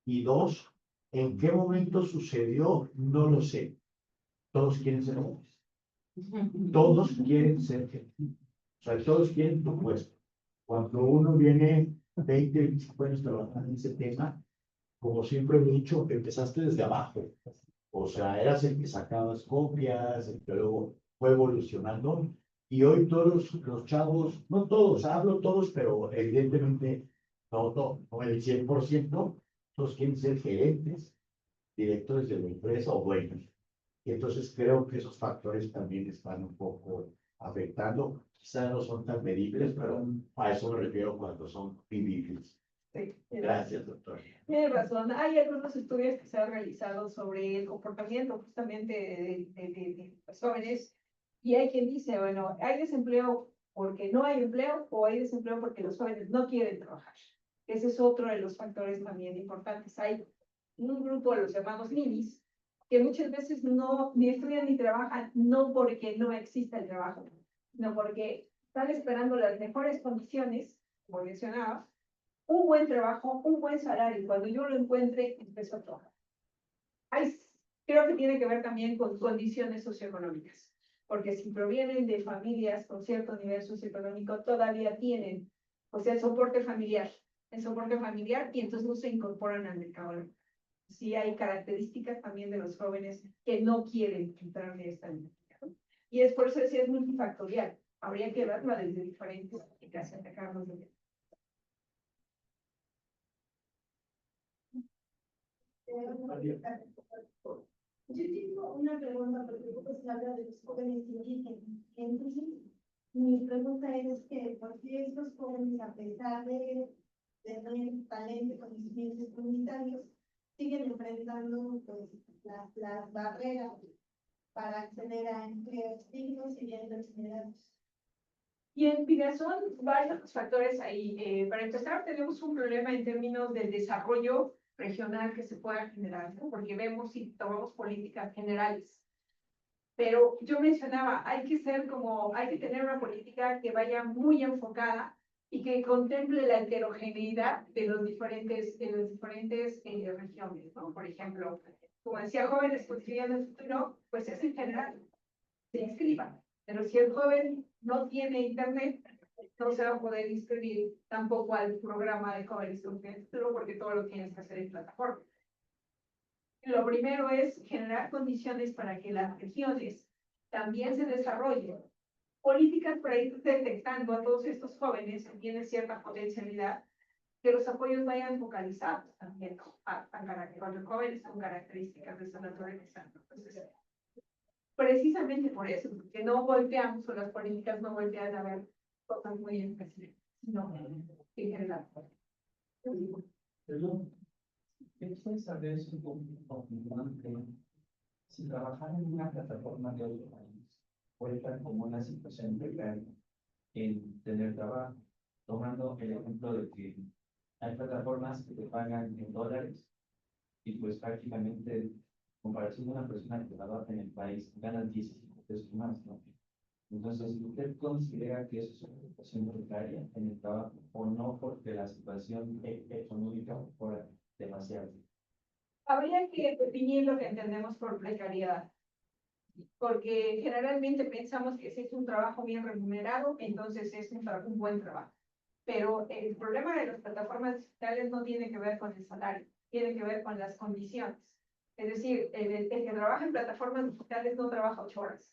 Y dos, ¿en qué momento sucedió? No lo sé. Todos quieren ser hombres. Todos quieren ser gente. O sea, todos quieren tu puesto. Cuando uno viene 20, 25 años trabajando en ese tema, como siempre he dicho, empezaste desde abajo. O sea, eras el que sacabas copias, el que luego fue evolucionando. Y hoy todos los chavos, no todos, hablo todos, pero evidentemente no el 100%, todos quieren ser gerentes, directores de la empresa o dueños. Y entonces creo que esos factores también están un poco afectando. Quizá no son tan medibles, pero a eso me refiero cuando son vivibles. Sí, Gracias, doctor. tiene razón. Hay algunos estudios que se han realizado sobre el comportamiento justamente de los jóvenes y hay quien dice, bueno, hay desempleo porque no hay empleo o hay desempleo porque los jóvenes no quieren trabajar. Ese es otro de los factores también importantes. Hay un grupo, los llamados ninis, que muchas veces no ni estudian ni trabajan, no porque no exista el trabajo, sino porque están esperando las mejores condiciones, como mencionaba, un buen trabajo, un buen salario, y cuando yo lo encuentre, empiezo a trabajar. Creo que tiene que ver también con condiciones socioeconómicas, porque si provienen de familias con cierto nivel socioeconómico, todavía tienen, o sea, el soporte familiar, y entonces no se incorporan al mercado laboral. Sí hay características también de los jóvenes que no quieren entrar en esta dinámica, ¿no? Y es por eso que es multifactorial. Habría que verlo desde diferentes aplicaciones. Carlos. Yo tengo una pregunta, porque poco se habla de los jóvenes indígenas. Entonces, mi pregunta es que, ¿por qué estos jóvenes, a pesar de tener talento y conocimientos comunitarios, siguen enfrentando pues, las barreras para acceder a empleos dignos y bien remunerados. Bien, mira, son varios factores ahí. Para empezar, tenemos un problema en términos del desarrollo regional que se pueda generar, ¿no? Porque vemos y tomamos políticas generales. Pero yo mencionaba, hay que tener una política que vaya muy enfocada y que contemple la heterogeneidad de las diferentes regiones, ¿no? Por ejemplo, como decía, jóvenes construyendo el futuro, pues es en general, se inscriban. Pero si el joven no tiene internet, no se va a poder inscribir tampoco al programa de jóvenes construyendo el futuro porque todo lo tienes que hacer en plataforma. Lo primero es generar condiciones para que las regiones también se desarrollen. Políticas para ir detectando a todos estos jóvenes que tienen cierta potencialidad, que los apoyos vayan focalizados también con los jóvenes con características de esa naturaleza. Entonces, precisamente por eso, porque no volteamos o las políticas no voltean a ver cosas muy específicas, sino en general. Pero, ¿qué saber es un poco si trabajar en una plataforma de otro país puede estar como una situación precaria en tener trabajo? Tomando el ejemplo de que hay plataformas que te pagan en dólares y pues prácticamente, en comparación con una persona que trabaja en el país, ganan 17 pesos más, ¿no? Entonces, ¿usted considera que eso es una situación precaria en el trabajo o no porque la situación económica mejora demasiado? Habría que definir lo que entendemos por precariedad, porque generalmente pensamos que si es un trabajo bien remunerado, entonces es un buen trabajo. Pero el problema de las plataformas digitales no tiene que ver con el salario, tiene que ver con las condiciones. Es decir, el que trabaja en plataformas digitales no trabaja 8 horas.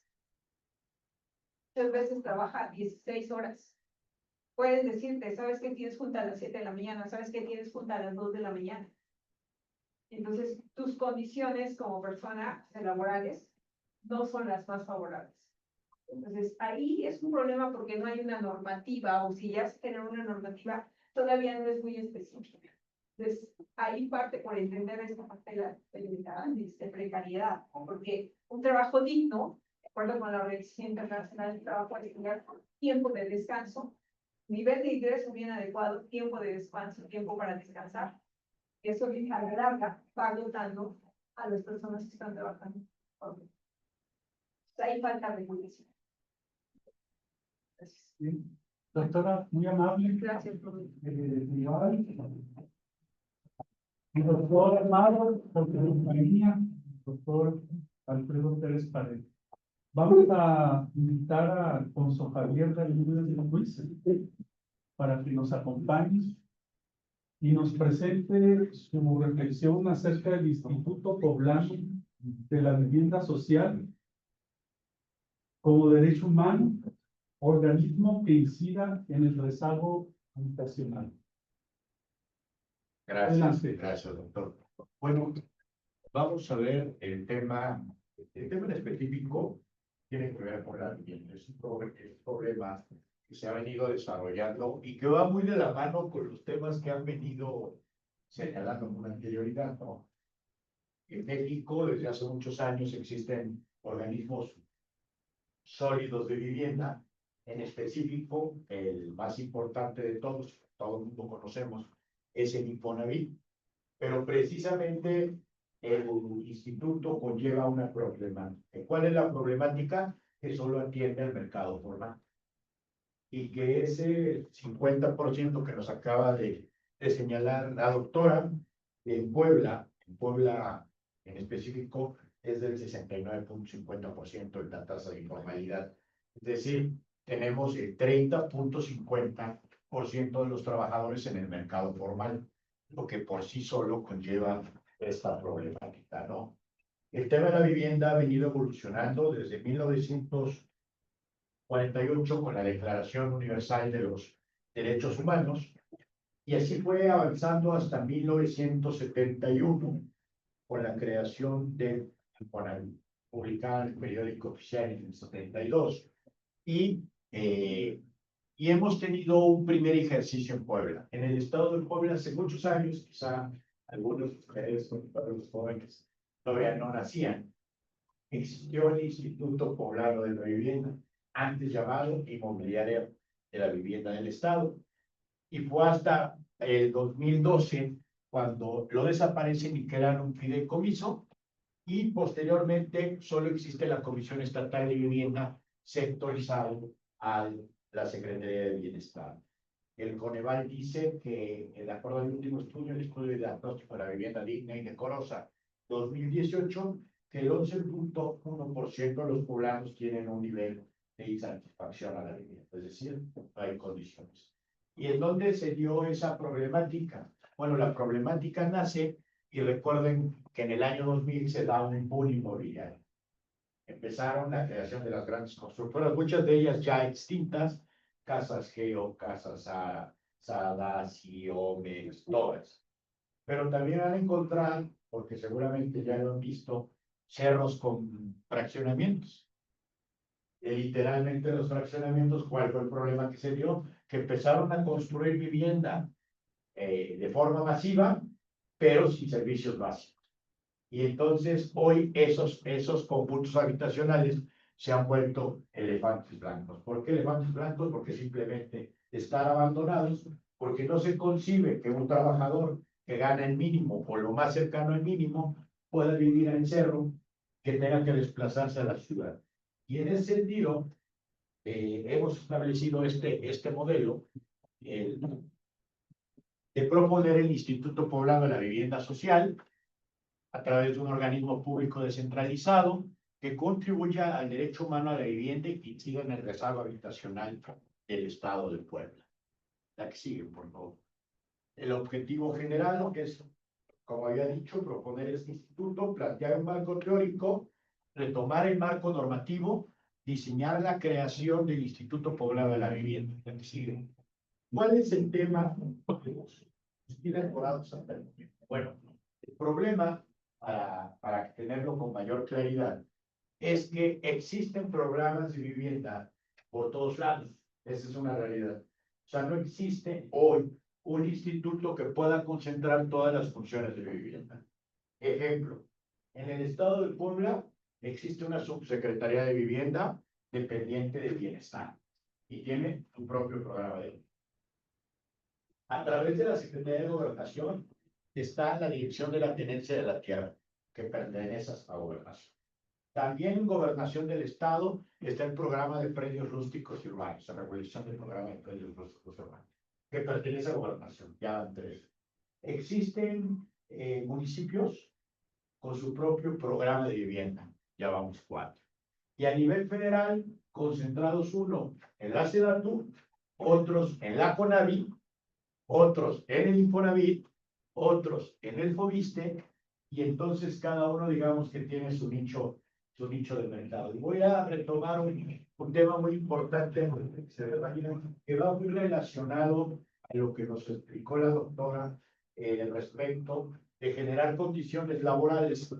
Muchas veces trabaja 16 horas. Puedes decirte, ¿sabes qué tienes junta a las 7 de la mañana? ¿Sabes qué tienes junta a las 2 de la mañana? Entonces, tus condiciones como persona laborales no son las más favorables. Entonces, ahí es un problema porque no hay una normativa, o si ya se tiene una normativa, todavía no es muy específica. Entonces, ahí parte por entender esta parte de precariedad, ¿no? Porque un trabajo digno, de acuerdo con la Organización Internacional del Trabajo, es tener tiempo de descanso, nivel de ingreso bien adecuado, tiempo de descanso, tiempo para descansar. Eso a la larga va agotando a las personas que están trabajando. Ahí falta regulación. Sí. Doctora, muy amable. Gracias, profesor. Igual. Mi doctor Amado, doctor María, doctor Alfredo Pérez Paredes. Vamos a invitar a Alfonso Javier Ramírez Ruiz para que nos acompañe y nos presente su reflexión acerca del Instituto Poblano de la Vivienda Social como derecho humano, organismo que incida en el rezago habitacional. Gracias, Adelante. gracias, doctor. Bueno, vamos a ver el tema en específico tiene que ver con la vivienda. Es un problema que se ha venido desarrollando y que va muy de la mano con los temas que han venido señalando con anterioridad, ¿no? En México, desde hace muchos años, existen organismos sólidos de vivienda. En específico, el más importante de todos, todo el mundo conocemos, es el Infonavit, pero precisamente el instituto conlleva una problemática. ¿Cuál es la problemática? Que solo atiende al mercado formal. Y que ese 50% que nos acaba de señalar la doctora, en Puebla en específico, es del 69.50% en la tasa de informalidad. Es decir, tenemos el 30.50% de los trabajadores en el mercado formal, lo que por sí solo conlleva esta problemática, ¿no? El tema de la vivienda ha venido evolucionando desde 1948 con la Declaración Universal de los Derechos Humanos, y así fue avanzando hasta 1971 con la creación del Infonavit, publicada en el periódico oficial en el 72. Y hemos tenido un primer ejercicio en Puebla. En el estado de Puebla hace muchos años, quizá algunos de ustedes, para los jóvenes, todavía no nacían. Existió el Instituto Poblado de la Vivienda, antes llamado Inmobiliaria de la Vivienda del Estado, y fue hasta el 2012 cuando lo desaparecen y crean un fideicomiso, y posteriormente solo existe la Comisión Estatal de Vivienda sectorizado a la Secretaría de Bienestar. El Coneval dice que, de acuerdo al último estudio, el estudio de diagnóstico de la vivienda digna y decorosa 2018, que el 11.1% de los poblados tienen un nivel de insatisfacción a la vivienda, es decir, no hay condiciones. ¿Y en dónde se dio esa problemática? Bueno, la problemática nace, y recuerden que en el año 2000 se da un boom inmobiliario. Empezaron la creación de las grandes constructoras, muchas de ellas ya extintas, Casas Geo, Casas Sada, Omex, todas. Pero también van a encontrar, porque seguramente ya lo han visto, cerros con fraccionamientos. Literalmente los fraccionamientos, ¿cuál fue el problema que se dio? Que empezaron a construir vivienda de forma masiva, pero sin servicios básicos. Y entonces hoy esos conjuntos habitacionales se han vuelto elefantes blancos. ¿Por qué elefantes blancos? Porque simplemente están abandonados, porque no se concibe que un trabajador que gana el mínimo o lo más cercano al mínimo pueda vivir en el cerro, que tenga que desplazarse a la ciudad. Y en ese sentido, hemos establecido este modelo de proponer el Instituto Poblado de la Vivienda Social a través de un organismo público descentralizado que contribuya al derecho humano a la vivienda y que incida en el rezago habitacional del Estado de Puebla. La que sigue, por favor. El objetivo general, que es, como había dicho, proponer este instituto, plantear un marco teórico, retomar el marco normativo, diseñar la creación del Instituto Poblado de la Vivienda. La que sigue. ¿Cuál es el tema? Bueno, el problema, para tenerlo con mayor claridad, es que existen programas de vivienda por todos lados. Esa es una realidad. O sea, no existe hoy un instituto que pueda concentrar todas las funciones de vivienda. Ejemplo, en el estado de Puebla existe una subsecretaría de vivienda dependiente de bienestar y tiene su propio programa de vivienda. A través de la Secretaría de Gobernación está la Dirección de la Tenencia de la Tierra, que pertenece a Gobernación. También en Gobernación del Estado está el Programa de Predios Rústicos y Urbanos, la regulación del Programa de Predios Rústicos y Urbanos, que pertenece a Gobernación, ya van 3. Existen municipios con su propio programa de vivienda, ya vamos 4. Y a nivel federal, concentrados uno en la SEDATU, otros en la CONAVI, otros en el Infonavit, otros en el Fobiste, y entonces cada uno, digamos, que tiene su nicho de mercado. Y voy a retomar un tema muy importante que va muy relacionado a lo que nos explicó la doctora respecto de generar condiciones laborales.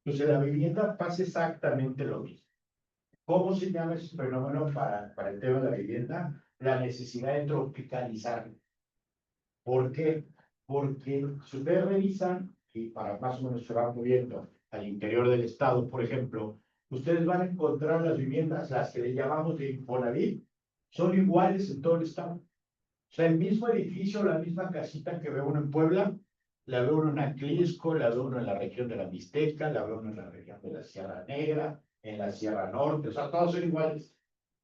Entonces, la vivienda pasa exactamente lo mismo. ¿Cómo se llama ese fenómeno para el tema de la vivienda? La necesidad de tropicalizar. ¿Por qué? Porque si ustedes revisan, y para más o menos se van moviendo al interior del estado, por ejemplo, ustedes van a encontrar las viviendas, las que le llamamos de Infonavit, son iguales en todo el estado. O sea, el mismo edificio, la misma casita que ve uno en Puebla, la ve uno en Atlisco, la ve uno en la región de la Mixteca, la ve uno en la región de la Sierra Negra, en la Sierra Norte, o sea, todos son iguales.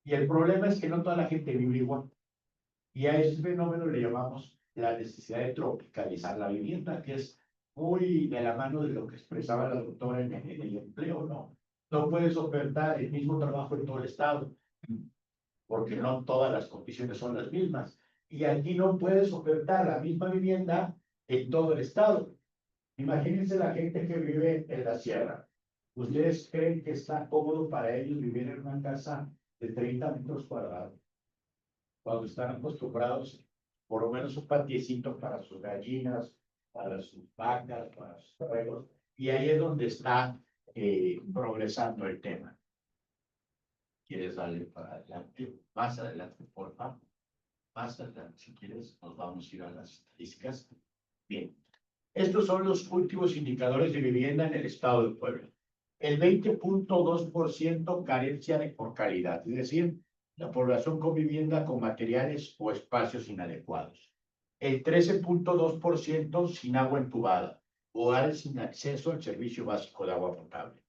Y el problema es que no toda la gente vive igual. Y a ese fenómeno le llamamos la necesidad de tropicalizar la vivienda, que es muy de la mano de lo que expresaba la doctora en el empleo, ¿no? No puedes ofertar el mismo trabajo en todo el estado, porque no todas las condiciones son las mismas. Y aquí no puedes ofertar la misma vivienda en todo el estado. Imagínense la gente que vive en la sierra. ¿Ustedes creen que está cómodo para ellos vivir en una casa de 30 metros cuadrados? Cuando están acostumbrados, por lo menos un patiecito para sus gallinas, para sus vacas, para sus perros, y ahí es donde está progresando el tema. ¿Quieres darle para adelante? Más adelante, por favor. Más adelante, si quieres, nos vamos a ir a las estadísticas. Bien. Estos son los últimos indicadores de vivienda en el estado de Puebla. El 20.2% carencia por calidad, es decir, la población con vivienda con materiales o espacios inadecuados. El 13.2% sin agua entubada, hogares sin acceso al servicio básico de agua potable.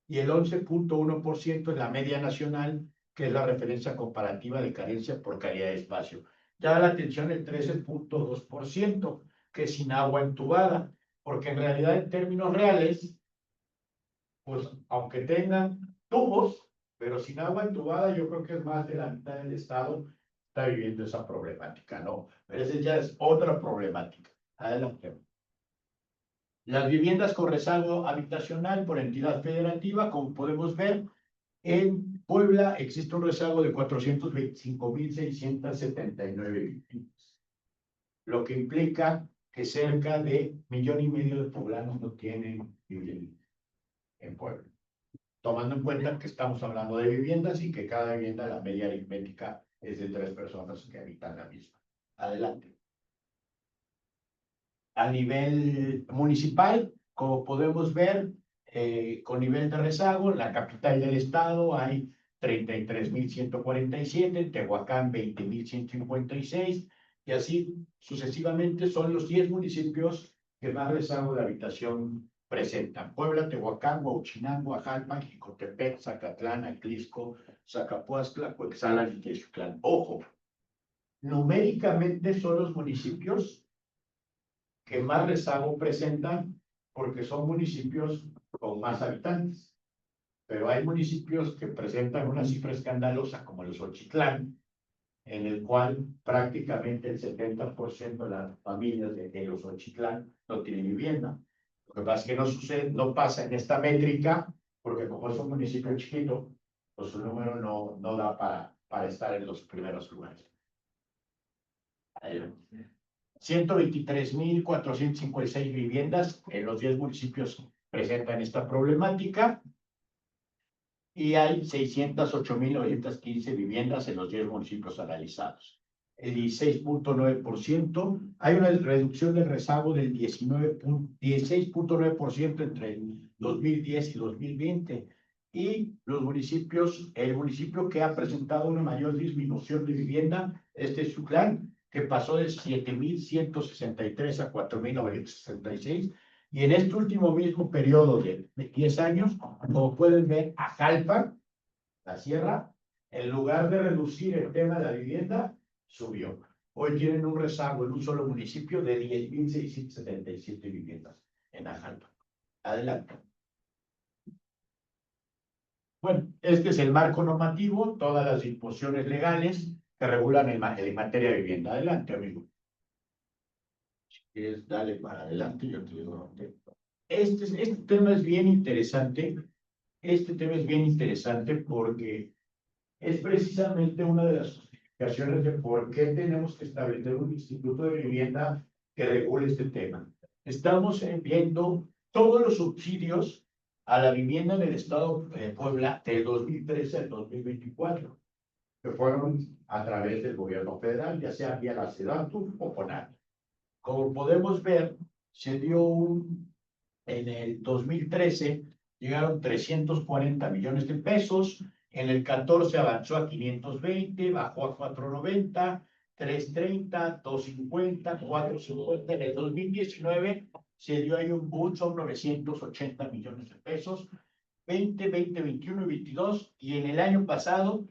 Y el 11.1% es la media nacional, que es la referencia comparativa de carencia por calidad de espacio. Llama la atención el 13.2%, que es sin agua entubada, porque en realidad en términos reales, pues aunque tengan tubos, pero sin agua entubada, yo creo que es más de la mitad del estado está viviendo esa problemática, ¿no? Pero esa ya es otra problemática. Adelante. Las viviendas con rezago habitacional por entidad federativa, como podemos ver, en Puebla existe un rezago de 425,679 viviendas, lo que implica que cerca de 1,5 millones de poblanos no tienen vivienda en Puebla. Tomando en cuenta que estamos hablando de viviendas y que cada vivienda, la media aritmética, es de 3 personas que habitan la misma. Adelante. A nivel municipal, como podemos ver, con nivel de rezago, en la capital del estado hay 33,147, en Tehuacán 20,156, y así sucesivamente son los 10 municipios que más rezago de habitación presentan: Puebla, Tehuacán, Huauchinango, Ajalpan, Jicotepec, Zacatlán, Atlisco, Zacapuastla, Cuexala y Texuclán. Ojo, numéricamente son los municipios que más rezago presentan porque son municipios con más habitantes. Pero hay municipios que presentan una cifra escandalosa, como el Xochitlán, en el cual prácticamente el 70% de las familias de los Xochitlán no tienen vivienda. Lo que pasa es que no sucede, no pasa en esta métrica, porque como es un municipio chiquito, pues su número no da para estar en los primeros lugares. 123,456 viviendas en los 10 municipios presentan esta problemática, y hay 608,915 viviendas en los 10 municipios analizados. El 16.9%, hay una reducción del rezago del 16.9% entre el 2010 y 2020. Y los municipios, el municipio que ha presentado una mayor disminución de vivienda es Texuclán, que pasó de 7,163 a 4,966. Y en este último mismo periodo de 10 años, como pueden ver, Ajalpan, la sierra, en lugar de reducir el tema de la vivienda, subió. Hoy tienen un rezago en un solo municipio de 10,677 viviendas en Ajalpan. Adelante. Bueno, este es el marco normativo, todas las disposiciones legales que regulan en materia de vivienda. Adelante, amigo. Si quieres, dale para adelante, yo te digo dónde. Este tema es bien interesante. Este tema es bien interesante porque es precisamente una de las justificaciones de por qué tenemos que establecer un instituto de vivienda que regule este tema. Estamos viendo todos los subsidios a la vivienda en el estado de Puebla del 2013 al 2024, que fueron a través del gobierno federal, ya sea vía la SEDATU o FONAT. Como podemos ver, se dio en el 2013 llegaron 340 millones de pesos, en el 14 avanzó a 520, bajó a 490, 330, 250, 450, en el 2019 se dio ahí un boom, son 980 millones de pesos, 20, 21 y 22, y en el año pasado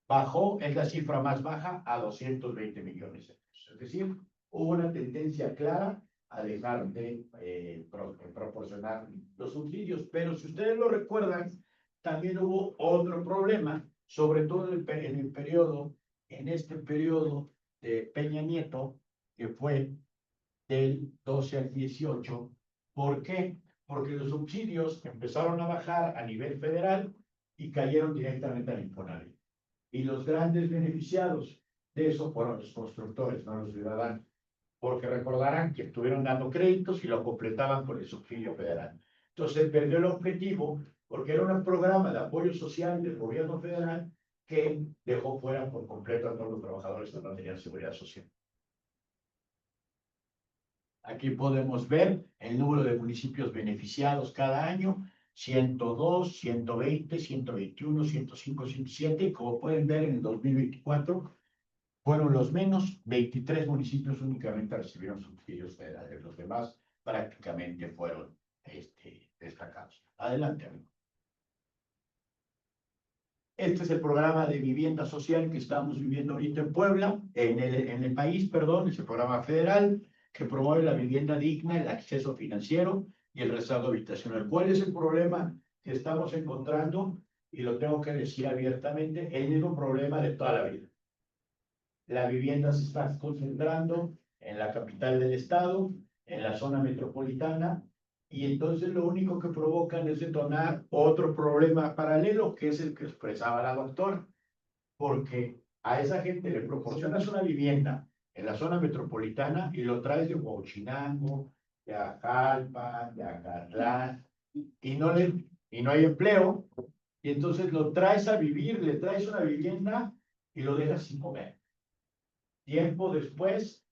bajó, es la cifra más baja, a 220 millones de pesos. Es decir, hubo una tendencia clara a dejar de proporcionar los subsidios. Pero si ustedes lo recuerdan, también hubo otro problema, sobre todo en este periodo de Peña Nieto, que fue del 12 al 18. ¿Por qué? Porque los subsidios empezaron a bajar a nivel federal y cayeron directamente al Infonavit. Y los grandes beneficiados de eso fueron los constructores, no los ciudadanos, porque recordarán que estuvieron dando créditos y lo completaban con el subsidio federal. Entonces se perdió el objetivo porque era un programa de apoyo social del gobierno federal que dejó fuera por completo a todos los trabajadores que no tenían seguridad social. Aquí podemos ver el número de municipios beneficiados cada año, 102, 120, 121, 105, 107, y como pueden ver en el 2024 fueron los menos, 23 municipios únicamente recibieron subsidios federales, los demás prácticamente fueron destacados. Adelante, amigo. Este es el programa de vivienda social que estamos viviendo ahorita en Puebla, en el país, perdón, es el programa federal que promueve la vivienda digna, el acceso financiero y el respaldo habitacional. ¿Cuál es el problema que estamos encontrando? Y lo tengo que decir abiertamente, el mismo problema de toda la vida. La vivienda se está concentrando en la capital del estado, en la zona metropolitana, y entonces lo único que provocan es detonar otro problema paralelo, que es el que expresaba la doctora, porque a esa gente le proporcionas una vivienda en la zona metropolitana y lo traes de Huachinango, de Ajalpa, de Acatlán, y no hay empleo, y entonces lo traes a vivir, le traes una vivienda y lo dejas sin comer. Tiempo después,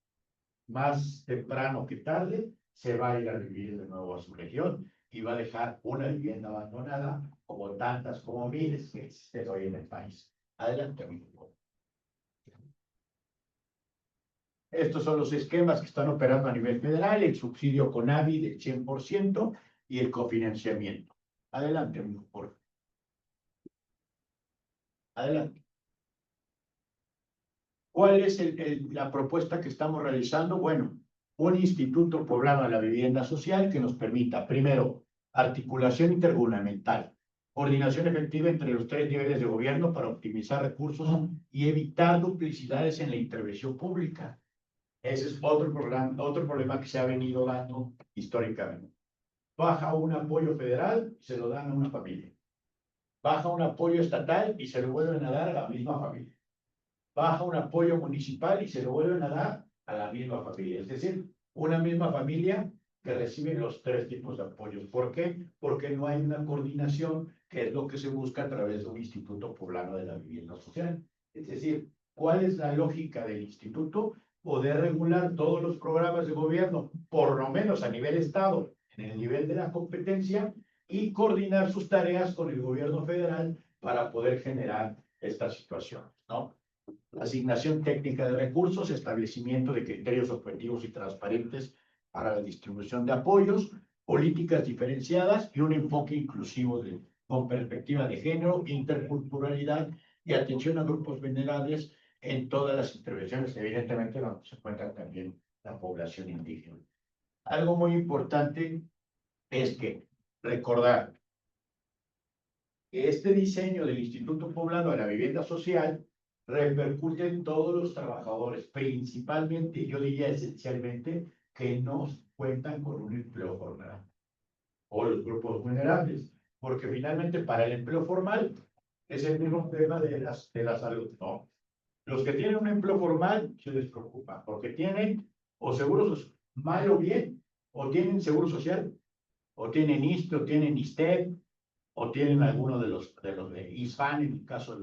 más temprano que tarde, se va a ir a vivir de nuevo a su región y va a dejar una vivienda abandonada, como tantas, como miles que existen hoy en el país. Adelante, amigo. Estos son los esquemas que están operando a nivel federal, el subsidio CONAVI del 100% y el cofinanciamiento. Adelante, amigo, por favor. Adelante. ¿Cuál es la propuesta que estamos realizando? Bueno, un instituto poblano de la vivienda social que nos permita, primero, articulación intergubernamental, coordinación efectiva entre los 3 niveles de gobierno para optimizar recursos y evitar duplicidades en la intervención pública. Ese es otro problema que se ha venido dando históricamente. Baja un apoyo federal y se lo dan a una familia. Baja un apoyo estatal y se lo vuelven a dar a la misma familia. Baja un apoyo municipal y se lo vuelven a dar a la misma familia. Es decir, una misma familia que recibe los 3 tipos de apoyos. ¿Por qué? Porque no hay una coordinación, que es lo que se busca a través de un Instituto Poblano de la Vivienda Social. Es decir, ¿cuál es la lógica del instituto? Poder regular todos los programas de gobierno, por lo menos a nivel estado, en el nivel de la competencia, y coordinar sus tareas con el gobierno federal para poder generar esta situación, ¿no? Asignación técnica de recursos, establecimiento de criterios objetivos y transparentes para la distribución de apoyos, políticas diferenciadas y un enfoque inclusivo con perspectiva de género, interculturalidad y atención a grupos vulnerables en todas las intervenciones, evidentemente donde se encuentra también la población indígena. Algo muy importante es que recordar que este diseño del Instituto Poblano de la Vivienda Social repercute en todos los trabajadores, principalmente, yo diría esencialmente, que no cuentan con un empleo formal, o los grupos vulnerables, porque finalmente para el empleo formal es el mismo tema de la salud, ¿no? Los que tienen un empleo formal se les preocupa, porque tienen o seguros mal o bien, o tienen seguro social, o tienen ISSSTE, o tienen ISSSTE, o tienen alguno de los de ISFAN, en el caso de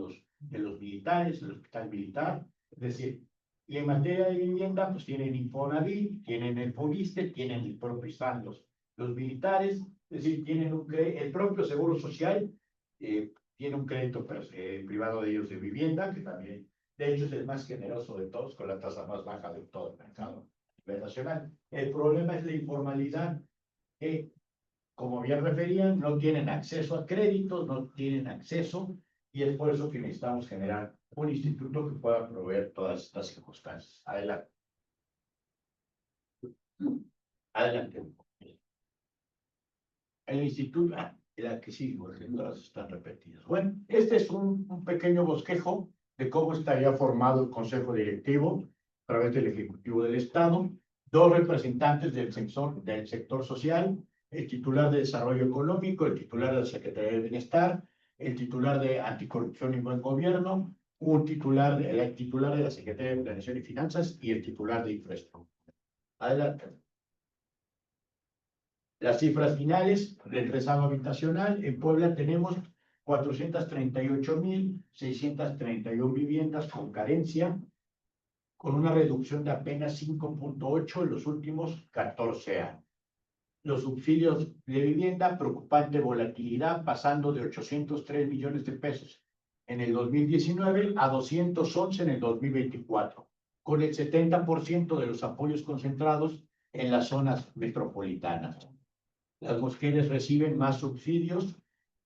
los militares, el hospital militar. Es decir, y en materia de vivienda, pues tienen Infonavit, tienen el FOBISTE, tienen el propio ISFAN, los militares, es decir, tienen el propio Seguro Social, tiene un crédito privado de ellos de vivienda, que también, de hecho, es el más generoso de todos, con la tasa más baja de todo el mercado a nivel nacional. El problema es la informalidad, que, como bien referían, no tienen acceso a créditos, no tienen acceso, y es por eso que necesitamos generar un instituto que pueda proveer todas estas circunstancias. Adelante. Adelante. El instituto, la que sigue, porque todas están repetidas. Bueno, este es un pequeño bosquejo de cómo estaría formado el Consejo Directivo a través del Ejecutivo del Estado, 2 representantes del sector social, el titular de Desarrollo Económico, el titular de la Secretaría de Bienestar, el titular de Anticorrupción y Buen Gobierno, la titular de la Secretaría de Planeación y Finanzas y el titular de Infraestructura. Adelante. Las cifras finales del rezago habitacional: en Puebla tenemos 438,631 viviendas con carencia, con una reducción de apenas 5.8 en los últimos 14 años. Los subsidios de vivienda, preocupante volatilidad, pasando de 803 millones de pesos en el 2019 a 211 en el 2024, con el 70% de los apoyos concentrados en las zonas metropolitanas. Las mujeres reciben más subsidios,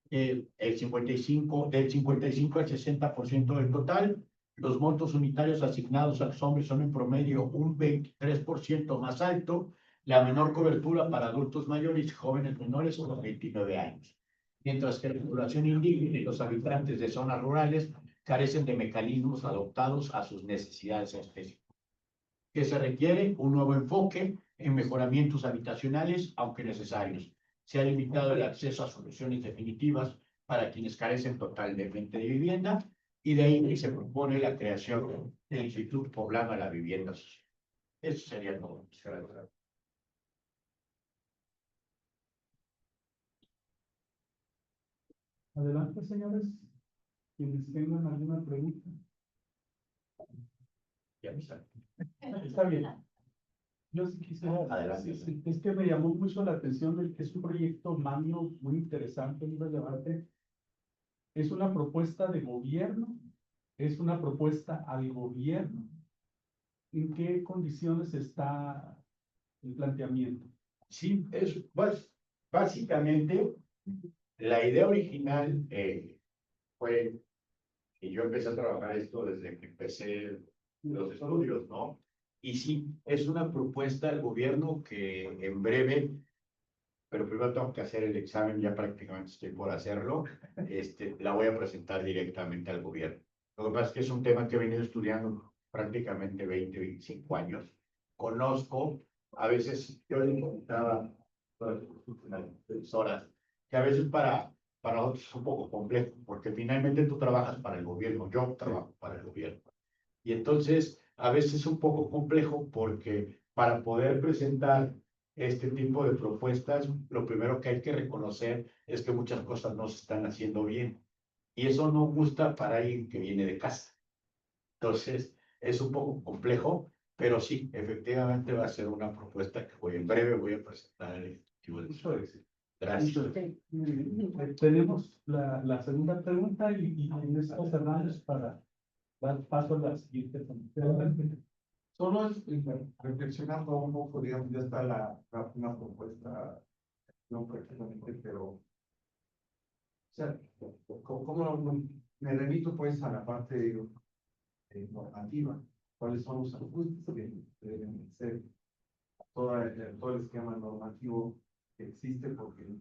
del 55 al 60% del total. Los montos unitarios asignados a los hombres son en promedio un 23% más alto, la menor cobertura para adultos mayores y jóvenes menores a los 29 años, mientras que la población indígena y los habitantes de zonas rurales carecen de mecanismos adaptados a sus necesidades específicas. Que se requiere un nuevo enfoque en mejoramientos habitacionales, aunque necesarios. Se ha limitado el acceso a soluciones definitivas para quienes carecen totalmente de vivienda, y de ahí que se propone la creación del Instituto Poblano de la Vivienda Social. Eso sería todo. Adelante, señores, quienes tengan alguna pregunta. Ya me está. Está bien. Yo sí quisiera, Adelante. es que me llamó mucho la atención de que es un proyecto magno muy interesante, muy relevante. Es una propuesta de gobierno, es una propuesta al gobierno. ¿En qué condiciones está el planteamiento? Sí, es pues, básicamente la idea original fue que yo empecé a trabajar esto desde que empecé los estudios, ¿no? Y sí, es una propuesta del gobierno que en breve, pero primero tengo que hacer el examen, ya prácticamente estoy por hacerlo, la voy a presentar directamente al gobierno. Lo que pasa es que es un tema que he venido estudiando prácticamente 20, 25 años. Conozco, a veces, yo le comentaba a las horas, que a veces para nosotros es un poco complejo, porque finalmente tú trabajas para el gobierno, yo trabajo para el gobierno. Y entonces, a veces es un poco complejo porque para poder presentar este tipo de propuestas, lo primero que hay que reconocer es que muchas cosas no se están haciendo bien. Y eso no gusta para alguien que viene de casa. Entonces, es un poco complejo, pero sí, efectivamente va a ser una propuesta que en breve voy a presentar el Ejecutivo del Mucho éxito. Gracias. Tenemos la segunda pregunta y en esto cerramos para dar paso a la siguiente pregunta. Solo es reflexionando un poco, digamos, ya está una propuesta, no prácticamente, pero, o sea, ¿cómo me remito pues a la parte normativa? ¿Cuáles son los ajustes que deben ser? Todo el esquema normativo que existe, porque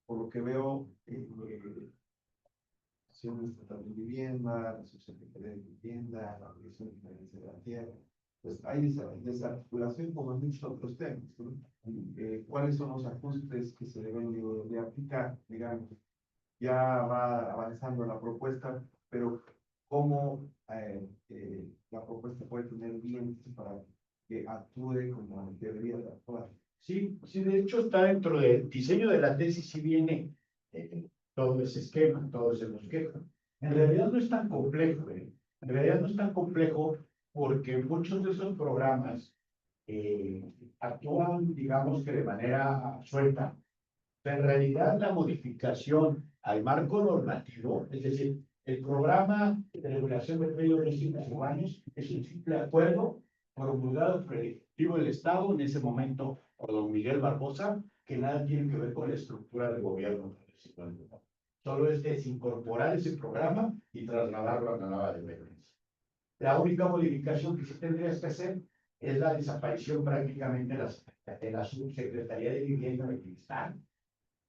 por lo que veo, Asociación Estatal de Vivienda, la Asociación de Vivienda, la Organización de la Tierra, pues hay desarticulación como en muchos otros temas, ¿no? ¿Cuáles son los ajustes que se deben de aplicar? Digamos, ya va avanzando la propuesta, pero ¿cómo la propuesta puede tener dientes para que actúe como debería de actuar? Sí, sí, de hecho está dentro del diseño de la tesis, si viene todo ese esquema, todo ese bosquejo. En realidad no es tan complejo, en realidad no es tan complejo porque muchos de esos programas actúan, digamos que de manera suelta. En realidad la modificación al marco normativo, es decir, el programa de regulación del medio de residuos urbanos es un simple acuerdo promulgado por el Ejecutivo del Estado, en ese momento por don Miguel Barbosa, que nada tiene que ver con la estructura del gobierno. Solo es desincorporar ese programa y trasladarlo a la nueva dependencia. La única modificación que sí tendrías que hacer es la desaparición prácticamente de la Subsecretaría de Vivienda de Cristal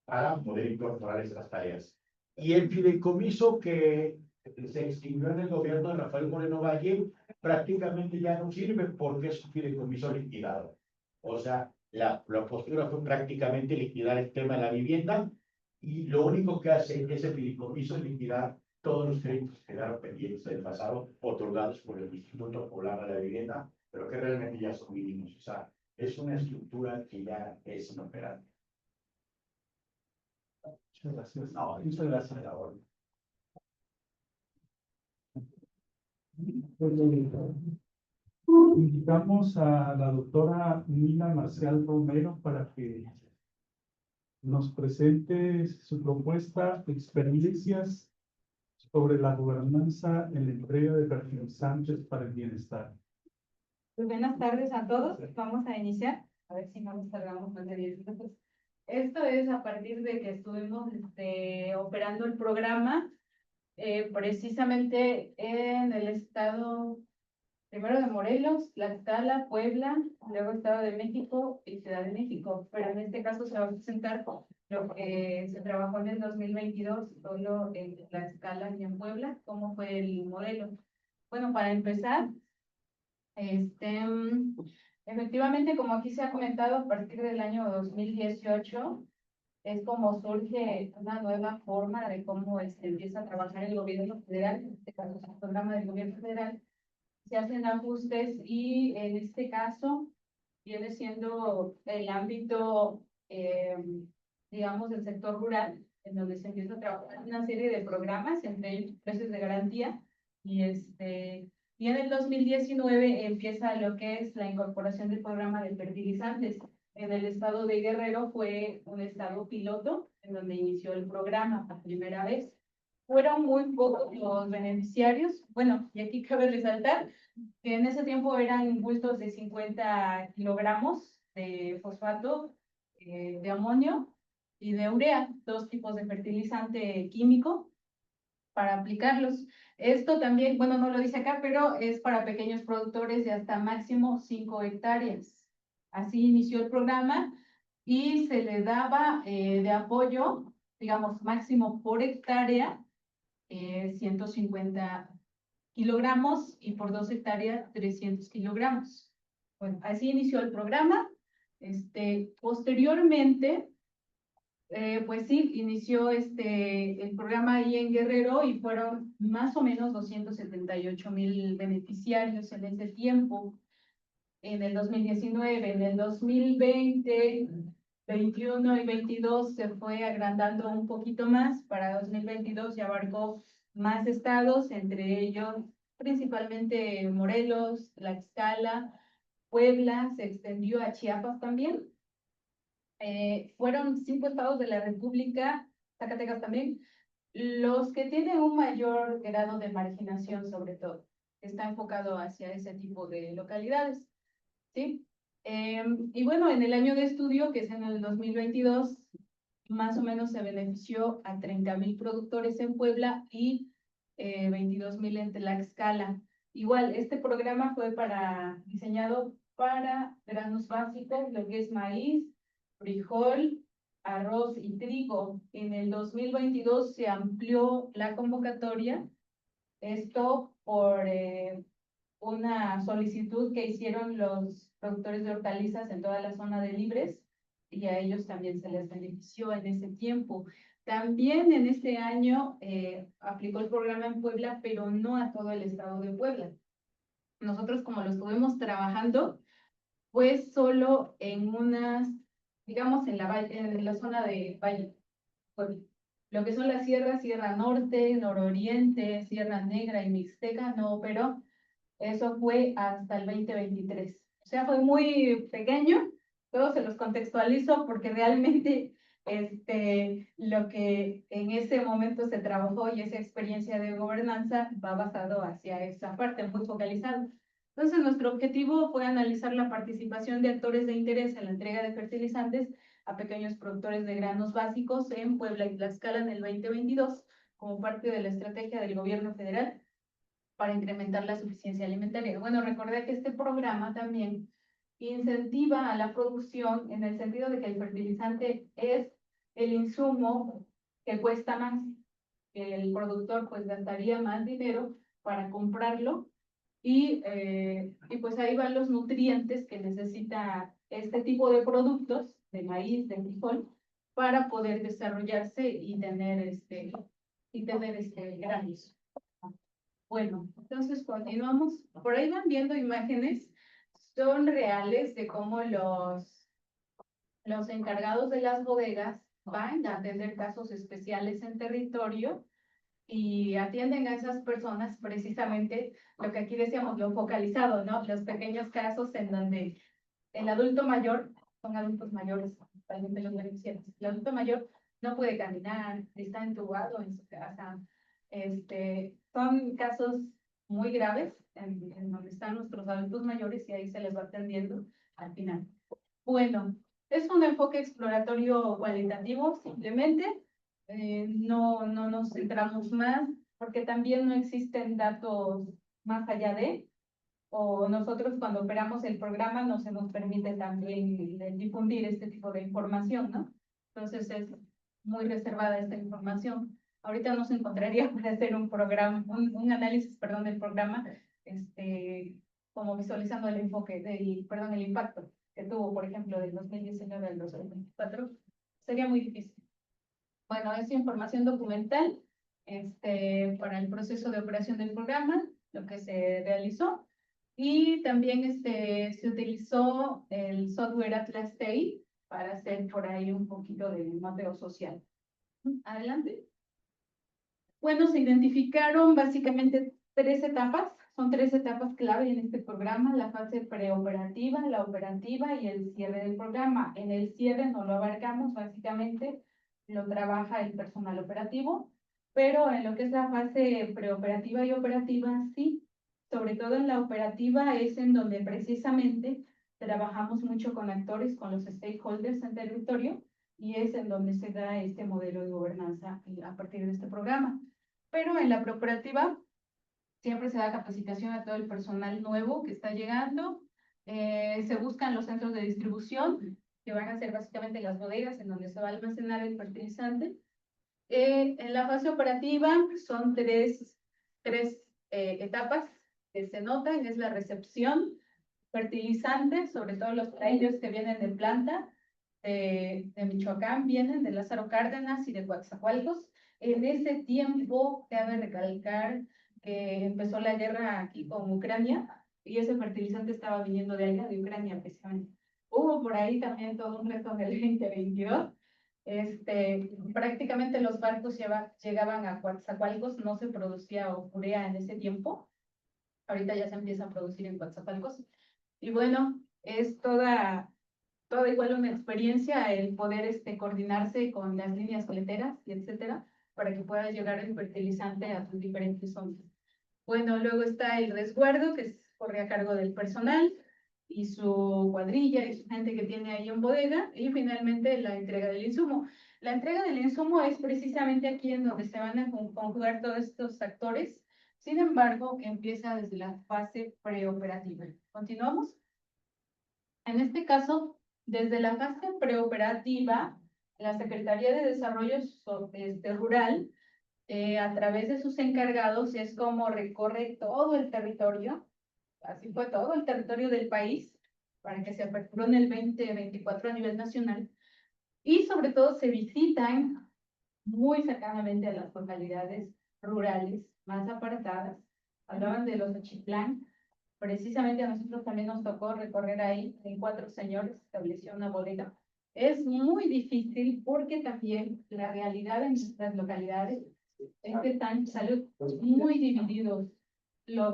para poder incorporar estas tareas. Y el fideicomiso que se extinguió en el gobierno de Rafael Moreno Valle prácticamente ya no sirve porque es un fideicomiso liquidado. O sea, la postura fue prácticamente liquidar el tema de la vivienda y lo único que hace ese fideicomiso es liquidar todos los créditos que quedaron pendientes del pasado otorgados por el Instituto Poblano de la Vivienda, pero que realmente ya son mínimos. O sea, es una estructura que ya es inoperante. Muchas gracias. No, muchas gracias. Invitamos a la doctora Nina Marcial Romero para que nos presente su propuesta, experiencias sobre la gobernanza en la entrega de fertilizantes para el bienestar. Pues buenas tardes a todos. Vamos a iniciar. A ver si no nos tardamos más de 10 minutos. Esto es a partir de que estuvimos operando el programa precisamente en el estado, primero de Morelos, Tlaxcala, Puebla, luego Estado de México y Ciudad de México. Pero en este caso se va a presentar lo que se trabajó en el 2022, solo en Tlaxcala y en Puebla, cómo fue el modelo. Bueno, para empezar, efectivamente, como aquí se ha comentado, a partir del año 2018 es como surge una nueva forma de cómo empieza a trabajar el gobierno federal, en este caso el programa del gobierno federal. Se hacen ajustes y en este caso viene siendo el ámbito, digamos, del sector rural, en donde se empieza a trabajar una serie de programas, entre ellos precios de garantía, y en el 2019 empieza lo que es la incorporación del programa de fertilizantes. En el estado de Guerrero fue un estado piloto en donde inició el programa por primera vez. Fueron muy pocos los beneficiarios. Bueno, y aquí cabe resaltar que en ese tiempo eran bultos de 50 kilogramos de fosfato, de amonio y de urea, dos tipos de fertilizante químico para aplicarlos. Esto también, bueno, no lo dice acá, pero es para pequeños productores de hasta máximo 5 hectáreas. Así inició el programa y se le daba de apoyo, digamos, máximo por hectárea, 150 kilogramos y por 2 hectáreas 300 kilogramos. Bueno, así inició el programa. Posteriormente, pues sí, inició el programa ahí en Guerrero y fueron más o menos 278,000 beneficiarios en ese tiempo, en el 2019, en el 2020, 21 y 22 se fue agrandando un poquito más. Para 2022 ya abarcó más estados, entre ellos principalmente Morelos, Tlaxcala, Puebla, se extendió a Chiapas también. Fueron 5 estados de la República, Zacatecas también, los que tienen un mayor grado de marginación, sobre todo, está enfocado hacia ese tipo de localidades, ¿sí? Y bueno, en el año de estudio, que es en el 2022, más o menos se benefició a 30,000 productores en Puebla y 22,000 en Tlaxcala. Igual, este programa fue diseñado para granos básicos, lo que es maíz, frijol, arroz y trigo. En el 2022 se amplió la convocatoria, esto por una solicitud que hicieron los productores de hortalizas en toda la zona de Libres, y a ellos también se les benefició en ese tiempo. También en este año aplicó el programa en Puebla, pero no a todo el estado de Puebla. Nosotros, como lo estuvimos trabajando, pues solo en unas, digamos, en la zona de Valle, Puebla. Lo que son las sierras, Sierra Norte, Nororiente, Sierra Negra y Mixteca, no operó. Eso fue hasta el 2023. O sea, fue muy pequeño. Todo se los contextualizo porque realmente lo que en ese momento se trabajó y esa experiencia de gobernanza va basado hacia esa parte, muy focalizado. Entonces, nuestro objetivo fue analizar la participación de actores de interés en la entrega de fertilizantes a pequeños productores de granos básicos en Puebla y Tlaxcala en el 2022, como parte de la estrategia del gobierno federal para incrementar la suficiencia alimentaria. Bueno, recordé que este programa también incentiva a la producción en el sentido de que el fertilizante es el insumo que cuesta más, que el productor pues gastaría más dinero para comprarlo y pues ahí van los nutrientes que necesita este tipo de productos de maíz, de frijol, para poder desarrollarse y tener granos. Bueno, entonces continuamos. Por ahí van viendo imágenes, son reales de cómo los encargados de las bodegas van a atender casos especiales en territorio y atienden a esas personas precisamente lo que aquí decíamos, lo focalizado, ¿no? Los pequeños casos en donde el adulto mayor, son adultos mayores, principalmente los beneficiarios, el adulto mayor no puede caminar, está entubado en su casa. Son casos muy graves en donde están nuestros adultos mayores y ahí se les va atendiendo al final. Bueno, es un enfoque exploratorio cualitativo, simplemente. No nos centramos más porque también no existen datos más allá de, o nosotros cuando operamos el programa no se nos permite también difundir este tipo de información, ¿no? Entonces es muy reservada esta información. Ahorita nos encontraría para hacer un programa, un análisis, perdón, del programa, como visualizando el enfoque, el impacto que tuvo, por ejemplo, del 2019 al 2024, sería muy difícil. Bueno, es información documental para el proceso de operación del programa, lo que se realizó. Y también se utilizó el software Atlas TI para hacer por ahí un poquito de mapeo social. Adelante. Bueno, se identificaron básicamente 3 etapas. Son 3 etapas clave en este programa: la fase preoperativa, la operativa y el cierre del programa. En el cierre no lo abarcamos, básicamente lo trabaja el personal operativo, pero en lo que es la fase preoperativa y operativa, sí. Sobre todo en la operativa es en donde precisamente trabajamos mucho con actores, con los stakeholders en territorio, y es en donde se da este modelo de gobernanza a partir de este programa. Pero en la preoperativa siempre se da capacitación a todo el personal nuevo que está llegando. Se buscan los centros de distribución, que van a ser básicamente las bodegas en donde se va a almacenar el fertilizante. En la fase operativa son tres etapas que se notan: es la recepción, fertilizantes, sobre todo los trailers que vienen de planta, de Michoacán, vienen de Lázaro Cárdenas y de Coatzacoalcos. En ese tiempo, cabe recalcar que empezó la guerra aquí con Ucrania y ese fertilizante estaba viniendo de allá, de Ucrania, precisamente. Hubo por ahí también todo un reto en el 2022. Prácticamente los barcos llegaban a Coatzacoalcos, no se producía urea en ese tiempo. Ahorita ya se empieza a producir en Coatzacoalcos. Y bueno, es toda igual una experiencia el poder coordinarse con las líneas coleteras y etcétera, para que pueda llegar el fertilizante a sus diferentes zonas. Bueno, luego está el resguardo, que corre a cargo del personal y su cuadrilla y su gente que tiene ahí en bodega, y finalmente la entrega del insumo. La entrega del insumo es precisamente aquí en donde se van a conjugar todos estos actores. Sin embargo, empieza desde la fase preoperativa. ¿Continuamos? En este caso, desde la fase preoperativa, la Secretaría de Desarrollo Rural, a través de sus encargados, es como recorre todo el territorio, así fue todo el territorio del país, para que se aperturó en el 2024 a nivel nacional, y sobre todo se visitan muy cercanamente a las localidades rurales más apartadas. Hablaban de los Achitlán. Precisamente a nosotros también nos tocó recorrer ahí, en 4 señores estableció una bodega. Es muy difícil porque también la realidad en nuestras localidades es que están muy divididos,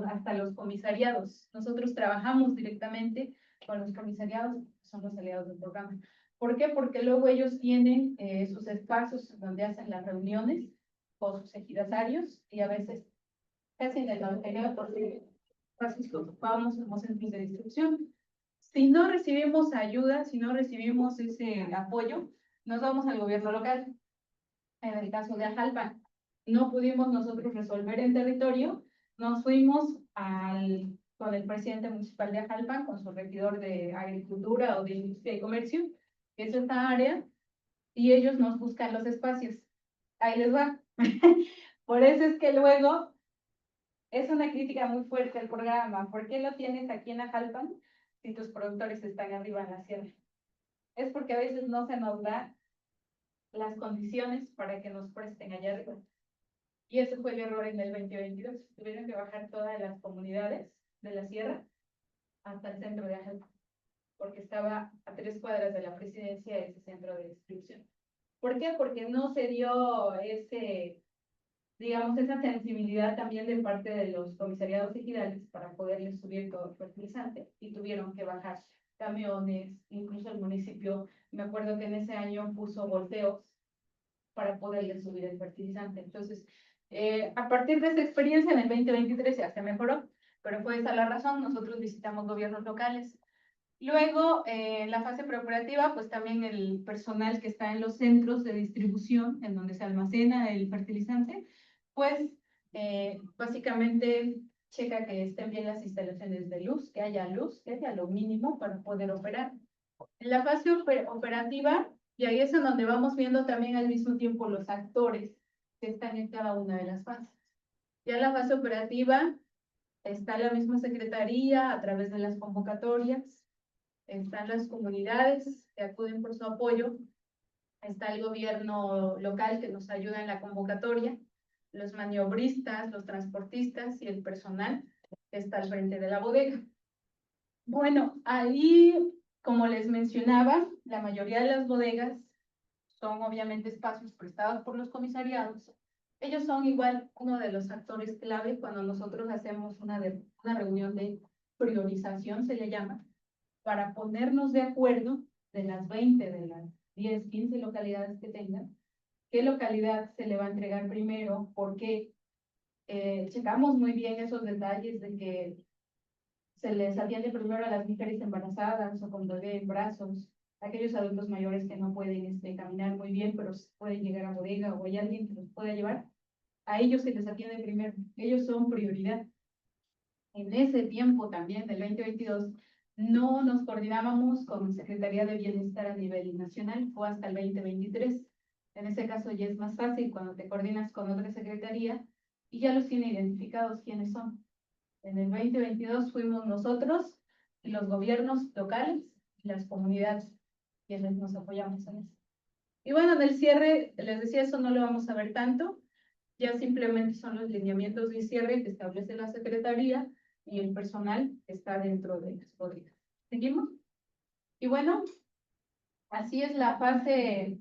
hasta los comisariados. Nosotros trabajamos directamente con los comisariados, que son los aliados del programa. ¿Por qué? Porque luego ellos tienen sus espacios donde hacen las reuniones con sus ejidatarios, y a veces casi en el 99% espacios que ocupamos como centros de distribución. Si no recibimos ayuda, si no recibimos ese apoyo, nos vamos al gobierno local. En el caso de Ajalpan, no pudimos nosotros resolver en territorio, nos fuimos con el presidente municipal de Ajalpan, con su regidor de Agricultura o de Industria y Comercio, que es esta área, y ellos nos buscan los espacios. Ahí les va. Por eso es que luego es una crítica muy fuerte al programa. ¿Por qué lo tienes aquí en Ajalpan si tus productores están arriba en la sierra? Es porque a veces no se nos da las condiciones para que nos presten allá arriba. Y ese fue el error en el 2022. Tuvieron que bajar todas las comunidades de la sierra hasta el centro de Ajalpan, porque estaba a 3 cuadras de la presidencia ese centro de distribución. ¿Por qué? Porque no se dio digamos, esa sensibilidad también de parte de los comisariados ejidales para poderles subir todo el fertilizante y tuvieron que bajar camiones, incluso el municipio, me acuerdo que en ese año puso volteos para poderles subir el fertilizante. Entonces, a partir de esa experiencia en el 2023 ya se mejoró, pero fue esa la razón, nosotros visitamos gobiernos locales. Luego, en la fase preoperativa, pues también el personal que está en los centros de distribución, en donde se almacena el fertilizante, pues básicamente checa que estén bien las instalaciones de luz, que haya lo mínimo para poder operar. En la fase operativa, y ahí es en donde vamos viendo también al mismo tiempo los actores que están en cada una de las fases. Ya en la fase operativa está la misma secretaría a través de las convocatorias, están las comunidades que acuden por su apoyo, está el gobierno local que nos ayuda en la convocatoria, los maniobristas, los transportistas y el personal que está al frente de la bodega. Bueno, ahí, como les mencionaba, la mayoría de las bodegas son obviamente espacios prestados por los comisariados. Ellos son igual uno de los actores clave cuando nosotros hacemos una reunión de priorización, se le llama, para ponernos de acuerdo de las 20, de las 10, 15 localidades que tengan, qué localidad se le va a entregar primero, porque checamos muy bien esos detalles de que se les atiende primero a las mujeres embarazadas o con bebé en brazos, aquellos adultos mayores que no pueden caminar muy bien, pero pueden llegar a bodega o hay alguien que los pueda llevar, a ellos se les atiende primero, ellos son prioridad. En ese tiempo también, del 2022, no nos coordinábamos con Secretaría de Bienestar a nivel nacional, fue hasta el 2023. En ese caso ya es más fácil cuando te coordinas con otra secretaría y ya los tiene identificados quiénes son. En el 2022 fuimos nosotros, los gobiernos locales, las comunidades, quienes nos apoyamos en eso. Y bueno, en el cierre, les decía, eso no lo vamos a ver tanto, ya simplemente son los lineamientos de cierre que establece la Secretaría y el personal que está dentro de las bodegas. ¿Seguimos? Y bueno, así es la fase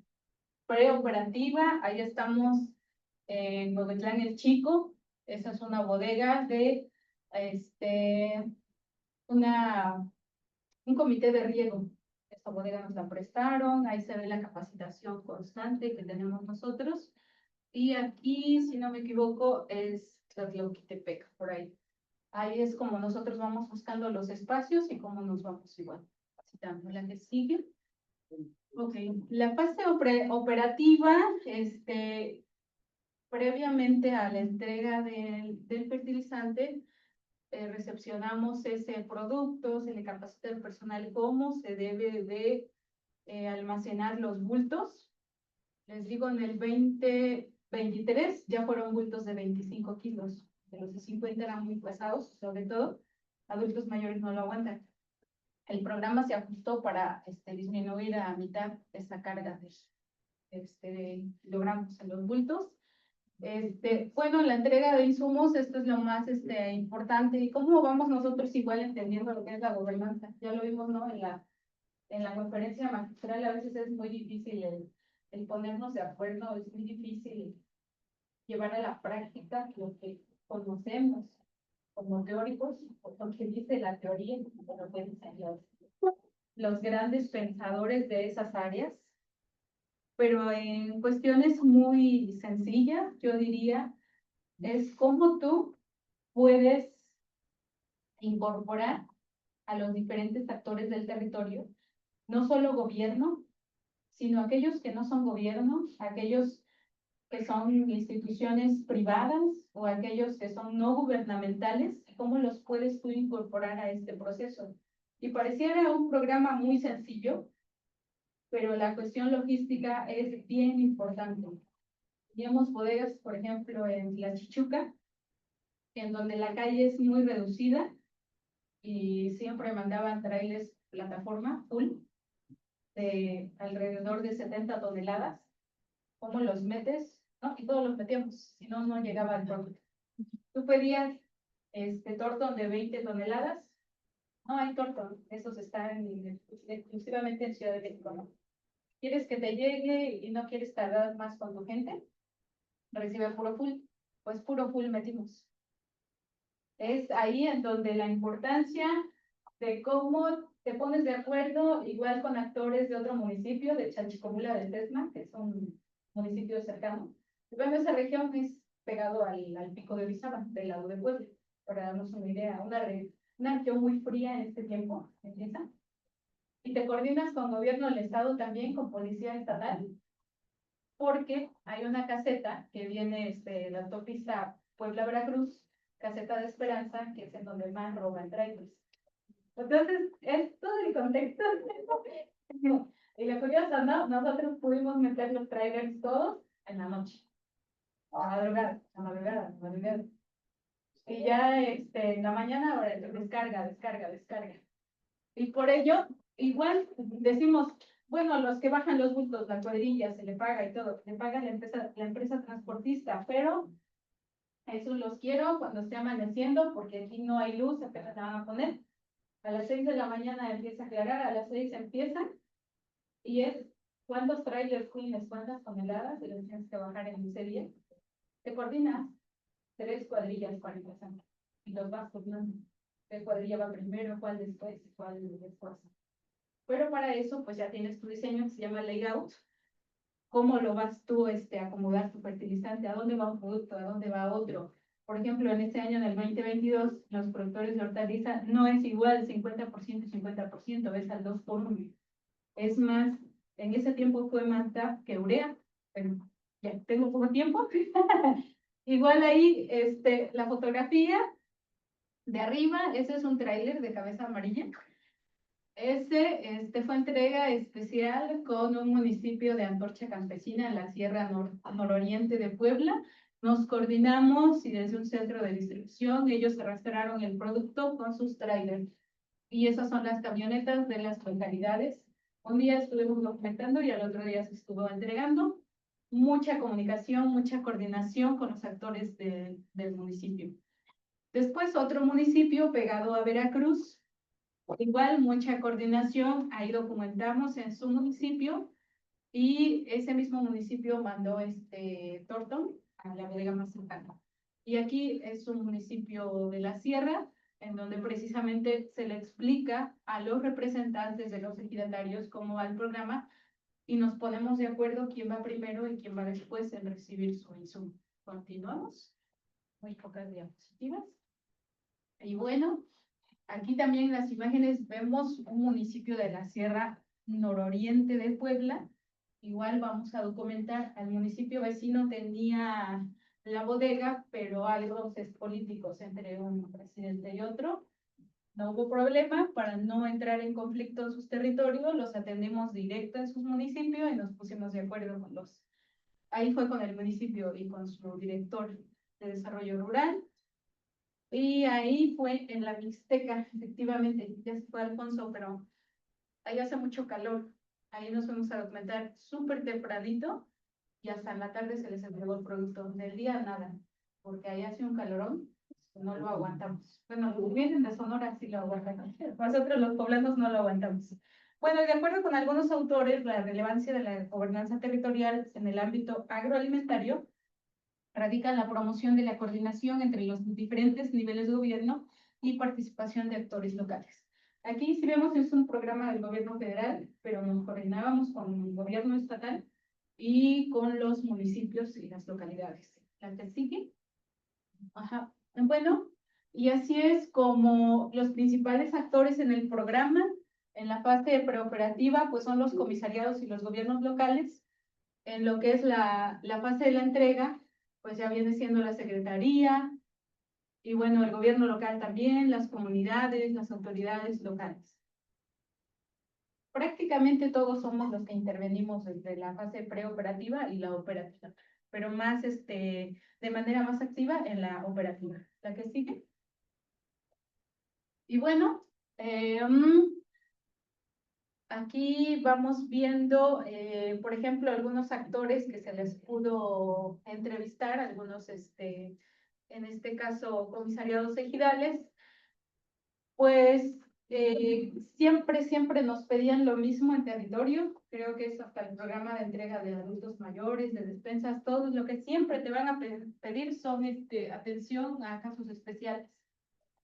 preoperativa. Ahí estamos en Huehuetlán el Chico. Esa es una bodega de un comité de riego. Esta bodega nos la prestaron. Ahí se ve la capacitación constante que tenemos nosotros. Y aquí, si no me equivoco, es Tlatlauquitepec, por ahí. Ahí es como nosotros vamos buscando los espacios y cómo nos vamos igual capacitando. La que sigue. Ok, la fase operativa, previamente a la entrega del fertilizante, recepcionamos ese producto, se le capacita al personal cómo se debe de almacenar los bultos. Les digo, en el 2023 ya fueron bultos de 25 kilos. De los de 50 eran muy pesados, sobre todo. Adultos mayores no lo aguantan. El programa se ajustó para disminuir a mitad esa carga de kilogramos en los bultos. Bueno, la entrega de insumos, esto es lo más importante. ¿Y cómo vamos nosotros igual entendiendo lo que es la gobernanza? Ya lo vimos, ¿no? En la conferencia magistral a veces es muy difícil el ponernos de acuerdo, es muy difícil llevar a la práctica lo que conocemos como teóricos, lo que dice la teoría, lo que dicen los grandes pensadores de esas áreas. Pero en cuestiones muy sencillas, yo diría, es cómo tú puedes incorporar a los diferentes actores del territorio, no solo gobierno, sino aquellos que no son gobierno, aquellos que son instituciones privadas o aquellos que son no gubernamentales, cómo los puedes tú incorporar a este proceso. Y pareciera un programa muy sencillo, pero la cuestión logística es bien importante. Teníamos bodegas, por ejemplo, en La Chichuca, en donde la calle es muy reducida y siempre mandaban trailers plataforma full de alrededor de 70 toneladas. ¿Cómo los metes? ¿No? Y todos los metíamos, si no, no llegaba al producto. Tú pedías tortón de 20 toneladas. No hay tortón, esos están exclusivamente en Ciudad de México, ¿no? ¿Quieres que te llegue y no quieres tardar más con tu gente? Recibe puro full. pues puro full metimos. Es ahí en donde la importancia de cómo te pones de acuerdo igual con actores de otro municipio, de Chalchicomula del Tesma, que es un municipio cercano. Y bueno, esa región es pegado al pico de Orizaba, del lado de Puebla, para darnos una idea, una región muy fría en este tiempo, empieza. Y te coordinas con gobierno del estado también, con policía estatal, porque hay una caseta que viene de la autopista Puebla-Veracruz, caseta de Esperanza, que es en donde más roban trailers. Entonces, es todo el contexto. Y la curiosa, ¿no? Nosotros pudimos meter los trailers todos en la noche. A madrugada. Y ya en la mañana, ahora descarga. Y por ello, igual decimos, bueno, los que bajan los bultos, la cuadrilla, se le paga y todo, le paga la empresa transportista, pero eso los quiero cuando esté amaneciendo, porque aquí no hay luz, apenas la van a poner. A las 6 de la mañana empieza a aclarar, a las 6 empieza, y es cuántos trailers tienes, cuántas toneladas, y los tienes que bajar en ese día. Te coordinas 3 cuadrillas para empezar, y los vas turnando. ¿Qué cuadrilla va primero, cuál después, cuál después? Pero para eso, pues ya tienes tu diseño que se llama layout. ¿Cómo lo vas tú a acomodar tu fertilizante? ¿A dónde va un producto? ¿A dónde va otro? Por ejemplo, en este año, en el 2022, los productores de hortaliza no es igual 50% y 50%, es al 2 por 1. Es más, en ese tiempo fue más DAP que urea, pero ya tengo poco tiempo. Igual ahí, la fotografía de arriba, ese es un tráiler de cabeza amarilla. Fue entrega especial con un municipio de Antorcha Campesina en la Sierra Nororiente de Puebla. Nos coordinamos y desde un centro de distribución ellos arrastraron el producto con sus trailers. Y esas son las camionetas de las localidades. Un día estuvimos documentando y al otro día se estuvo entregando. Mucha comunicación, mucha coordinación con los actores del municipio. Después otro municipio pegado a Veracruz. Igual, mucha coordinación, ahí documentamos en su municipio y ese mismo municipio mandó Torton a la bodega más cercana. Y aquí es un municipio de la sierra, en donde precisamente se le explica a los representantes de los ejidatarios cómo va el programa y nos ponemos de acuerdo quién va primero y quién va después en recibir su insumo. Continuamos. Muy pocas diapositivas. Y bueno, aquí también en las imágenes vemos un municipio de la Sierra Nororiente de Puebla. Igual vamos a documentar, al municipio vecino tenía la bodega, pero hay roces políticos entre un presidente y otro. No hubo problema, para no entrar en conflicto en sus territorios, los atendimos directo en sus municipios y nos pusimos de acuerdo con los... Ahí fue con el municipio y con su director de desarrollo rural. Y ahí fue en la Mixteca, efectivamente, ya se fue Alfonso, pero ahí hace mucho calor. Ahí nos fuimos a documentar súper tempranito y hasta en la tarde se les entregó el producto. Del día nada, porque ahí hace un calorón, no lo aguantamos. Bueno, los que vienen de Sonora sí lo aguantan, nosotros los poblanos no lo aguantamos. Bueno, de acuerdo con algunos autores, la relevancia de la gobernanza territorial en el ámbito agroalimentario radica en la promoción de la coordinación entre los diferentes niveles de gobierno y participación de actores locales. Aquí, si vemos, es un programa del gobierno federal, pero nos coordinábamos con el gobierno estatal y con los municipios y las localidades. ¿La que sigue? Ajá. Bueno, y así es como los principales actores en el programa, en la fase preoperativa, pues son los comisariados y los gobiernos locales. En lo que es la fase de la entrega, pues ya viene siendo la secretaría, y bueno, el gobierno local también, las comunidades, las autoridades locales. Prácticamente todos somos los que intervenimos desde la fase preoperativa y la operativa, pero más de manera más activa en la operativa. ¿La que sigue? Y bueno, aquí vamos viendo, por ejemplo, algunos actores que se les pudo entrevistar, algunos, en este caso, comisariados ejidales, pues Siempre nos pedían lo mismo en territorio. Creo que es hasta el programa de entrega de adultos mayores, de despensas, todo lo que siempre te van a pedir son atención a casos especiales,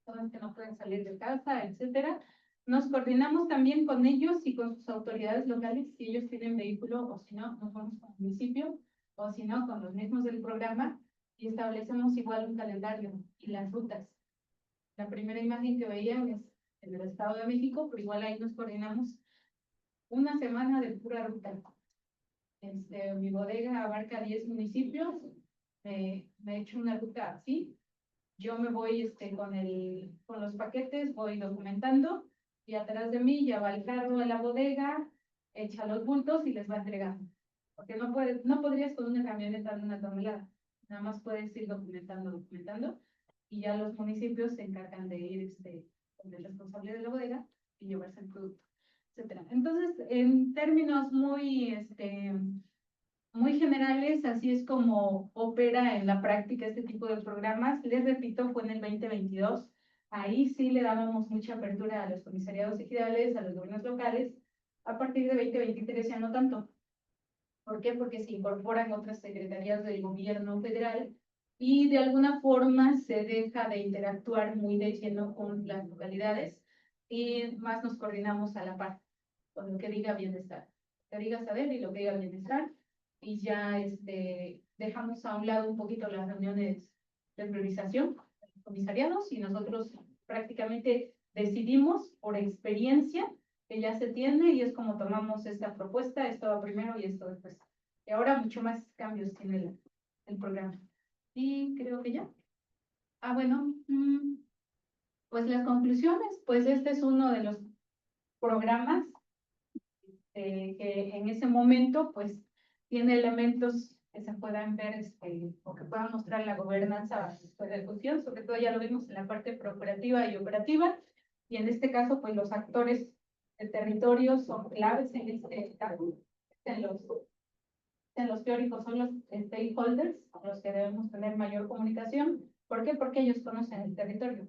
personas que no pueden salir de casa, etcétera. Nos coordinamos también con ellos y con sus autoridades locales, si ellos tienen vehículo o si no, nos vamos con el municipio o si no, con los mismos del programa y establecemos igual un calendario y las rutas. La primera imagen que veían es en el Estado de México, pero igual ahí nos coordinamos una semana de pura ruta. Mi bodega abarca 10 municipios, me he hecho una ruta así. Yo me voy con los paquetes, voy documentando y atrás de mí ya va el carro a la bodega, echa los bultos y les va entregando. Porque no podrías con una camioneta de 1 tonelada, nada más puedes ir documentando y ya los municipios se encargan de ir con el responsable de la bodega y llevarse el producto, etcétera. Entonces, en términos muy generales, así es como opera en la práctica este tipo de programas. Les repito, fue en el 2022. Ahí sí le dábamos mucha apertura a los comisariados ejidales, a los gobiernos locales. A partir de 2023 ya no tanto. ¿Por qué? Porque se incorporan otras secretarías del gobierno federal y de alguna forma se deja de interactuar muy de lleno con las localidades y más nos coordinamos a la par con lo que diga bienestar. Lo que diga saber y lo que diga bienestar y ya dejamos a un lado un poquito las reuniones de priorización, comisariados, y nosotros prácticamente decidimos por experiencia que ya se tiene y es como tomamos esta propuesta, esto va primero y esto después. Y ahora mucho más cambios tiene el programa. Y creo que ya. Bueno, pues las conclusiones, pues este es uno de los programas que en ese momento pues tiene elementos que se puedan ver o que puedan mostrar la gobernanza de la ejecución, sobre todo ya lo vimos en la parte procurativa y operativa, y en este caso pues los actores del territorio son claves en este caso, en los teóricos son los stakeholders, con los que debemos tener mayor comunicación. ¿Por qué? Porque ellos conocen el territorio.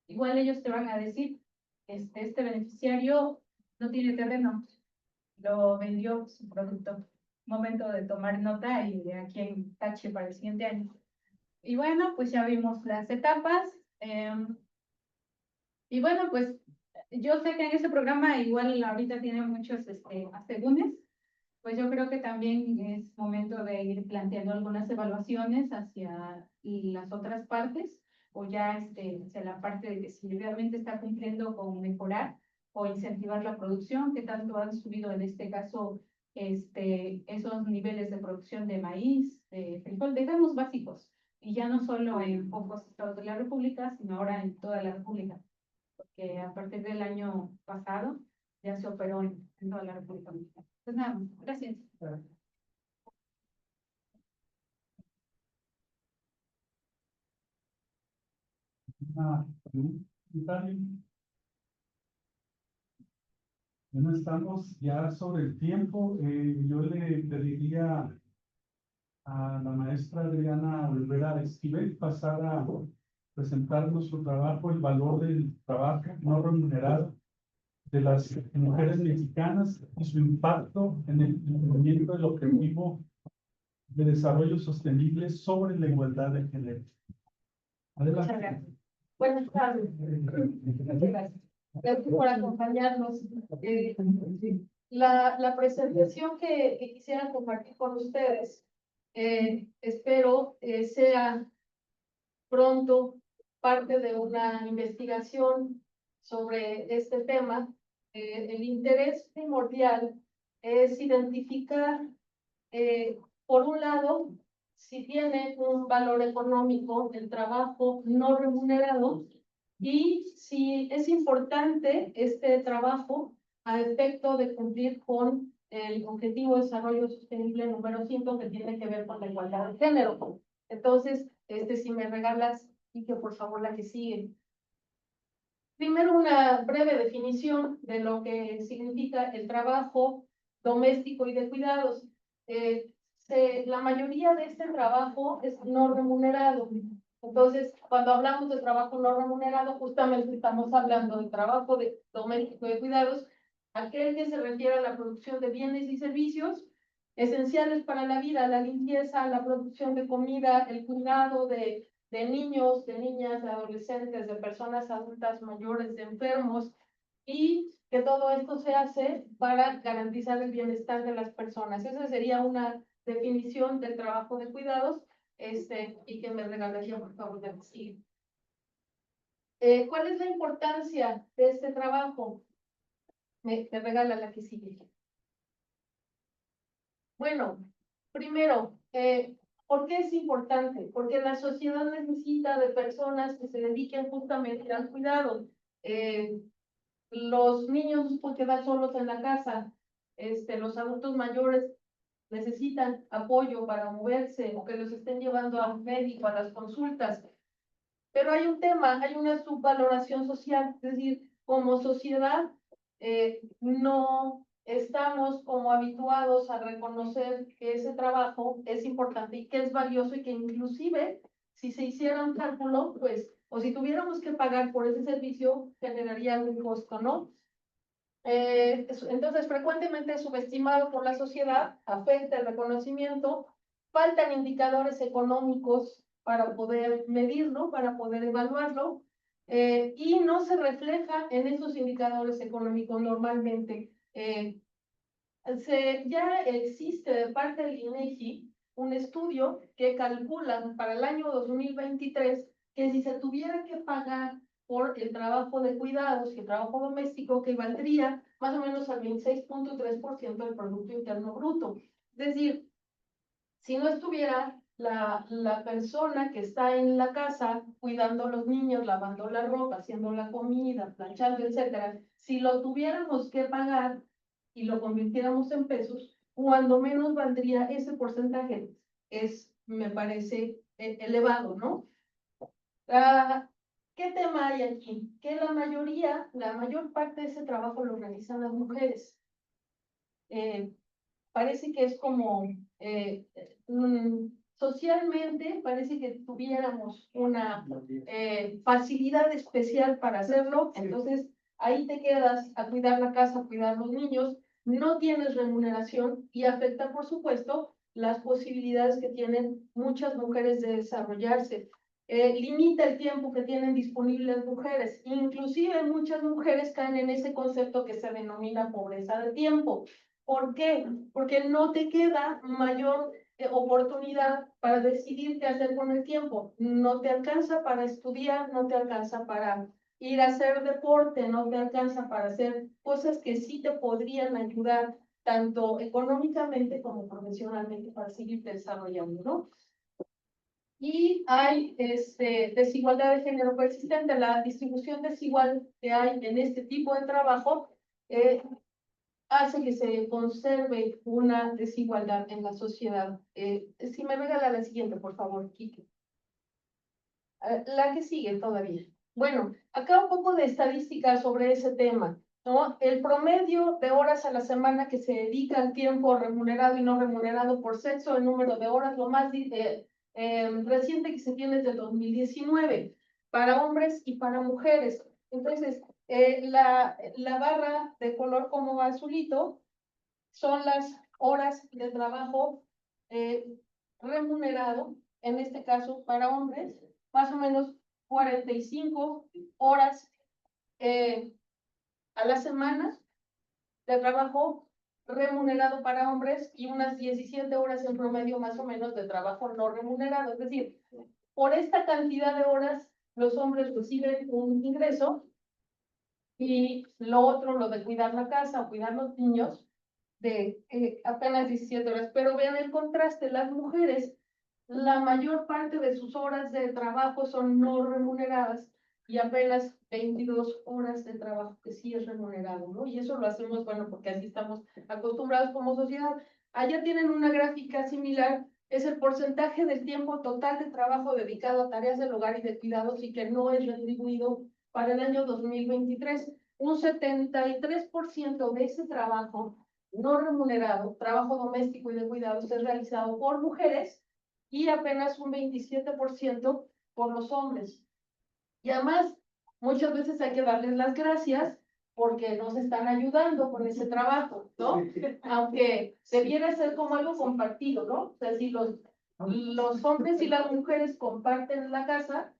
Igual ellos te van a decir, este beneficiario no tiene terreno, lo vendió su producto. Momento de tomar nota y de aquí en tache para el siguiente año. Y bueno, pues ya vimos las etapas. Y bueno, pues yo sé que en ese programa igual ahorita tiene muchos asegúnes, pues yo creo que también es momento de ir planteando algunas evaluaciones hacia las otras partes, o ya hacia la parte de que si realmente está cumpliendo con mejorar o incentivar la producción, que tanto han subido en este caso esos niveles de producción de maíz, de frijol, de granos básicos, y ya no solo en pocos estados de la República, sino ahora en toda la República, porque a partir del año pasado ya se operó en toda la República Mexicana. Pues nada, gracias. Una pregunta. Bueno, estamos ya sobre el tiempo. Yo le pediría a la maestra Adriana Olvera Esquivel pasar a presentarnos su trabajo, el valor del trabajo no remunerado de las mujeres mexicanas y su impacto en el cumplimiento del objetivo de desarrollo sostenible sobre la igualdad de género. Muchas Adelante. gracias. Buenas tardes. Gracias. Gracias por acompañarnos. La presentación que quisiera compartir con ustedes, espero sea pronto parte de una investigación sobre este tema. El interés primordial es identificar, por un lado, si tiene un valor económico el trabajo no remunerado y si es importante este trabajo a efecto de cumplir con el Objetivo de Desarrollo Sostenible número 5, que tiene que ver con la igualdad de género. Entonces, si me regalas, y que por favor la que sigue. Primero, una breve definición de lo que significa el trabajo doméstico y de cuidados. La mayoría de este trabajo es no remunerado. Entonces, cuando hablamos de trabajo no remunerado, justamente estamos hablando de trabajo de doméstico de cuidados, aquel que se refiere a la producción de bienes y servicios esenciales para la vida, la limpieza, la producción de comida, el cuidado de niños, de niñas, de adolescentes, de personas adultas mayores, de enfermos, y que todo esto se hace para garantizar el bienestar de las personas. Esa sería una definición del trabajo de cuidados, y que me regalaría, por favor, de seguir. ¿Cuál es la importancia de este trabajo? Me regala la que sigue. Bueno, primero, ¿por qué es importante? Porque la sociedad necesita de personas que se dediquen justamente al cuidado. Los niños no pueden quedar solos en la casa. Los adultos mayores necesitan apoyo para moverse o que los estén llevando a un médico, a las consultas. Pero hay un tema, hay una subvaloración social, es decir, como sociedad no estamos como habituados a reconocer que ese trabajo es importante y que es valioso y que inclusive si se hiciera un cálculo, pues, o si tuviéramos que pagar por ese servicio, generaría algún costo, ¿no? Entonces, frecuentemente es subestimado por la sociedad, afecta el reconocimiento, faltan indicadores económicos para poder medirlo, para poder evaluarlo, y no se refleja en esos indicadores económicos normalmente. Ya existe de parte del INEGI un estudio que calcula para el año 2023 que si se tuviera que pagar por el trabajo de cuidados y el trabajo doméstico, que valdría más o menos al 26.3% del Producto Interno Bruto. Es decir, si no estuviera la persona que está en la casa cuidando a los niños, lavando la ropa, haciendo la comida, planchando, etcétera, si lo tuviéramos que pagar y lo convirtiéramos en pesos, cuando menos valdría ese porcentaje. Me parece elevado, ¿no? ¿Qué tema hay aquí? Que la mayor parte de ese trabajo lo realizan las mujeres. Parece que es como socialmente, parece que tuviéramos una facilidad especial para hacerlo, entonces ahí te quedas a cuidar la casa, a cuidar los niños, no tienes remuneración y afecta, por supuesto, las posibilidades que tienen muchas mujeres de desarrollarse. Limita el tiempo que tienen disponible las mujeres, inclusive muchas mujeres caen en ese concepto que se denomina pobreza de tiempo. ¿Por qué? Porque no te queda mayor oportunidad para decidir qué hacer con el tiempo. No te alcanza para estudiar, no te alcanza para ir a hacer deporte, no te alcanza para hacer cosas que sí te podrían ayudar tanto económicamente como profesionalmente para seguir desarrollando, ¿no? Y hay desigualdad de género persistente. La distribución desigual que hay en este tipo de trabajo hace que se conserve una desigualdad en la sociedad. Si me regala la siguiente, por favor, Kike. La que sigue todavía. Bueno, acá un poco de estadística sobre ese tema, ¿no? El promedio de horas a la semana que se dedica al tiempo remunerado y no remunerado por sexo, el número de horas, lo más reciente que se tiene es del 2019, para hombres y para mujeres. Entonces, la barra de color como azulito son las horas de trabajo remunerado, en este caso para hombres, más o menos 45 horas a la semana de trabajo remunerado para hombres y unas 17 horas en promedio más o menos de trabajo no remunerado. Es decir, por esta cantidad de horas los hombres reciben un ingreso y lo otro, lo de cuidar la casa o cuidar los niños, de apenas 17 horas. Pero vean el contraste, las mujeres, la mayor parte de sus horas de trabajo son no remuneradas y apenas 22 horas de trabajo que sí es remunerado, ¿no? Y eso lo hacemos, bueno, porque así estamos acostumbrados como sociedad. Allá tienen una gráfica similar, es el porcentaje del tiempo total de trabajo dedicado a tareas del hogar y de cuidados y que no es retribuido para el año 2023. Un 73% de ese trabajo no remunerado, trabajo doméstico y de cuidados, es realizado por mujeres y apenas un 27% por los hombres. Y además, muchas veces hay que darles las gracias porque nos están ayudando con ese trabajo, ¿no? Aunque debiera ser como algo compartido, ¿no? O sea, si los hombres y las mujeres comparten la casa,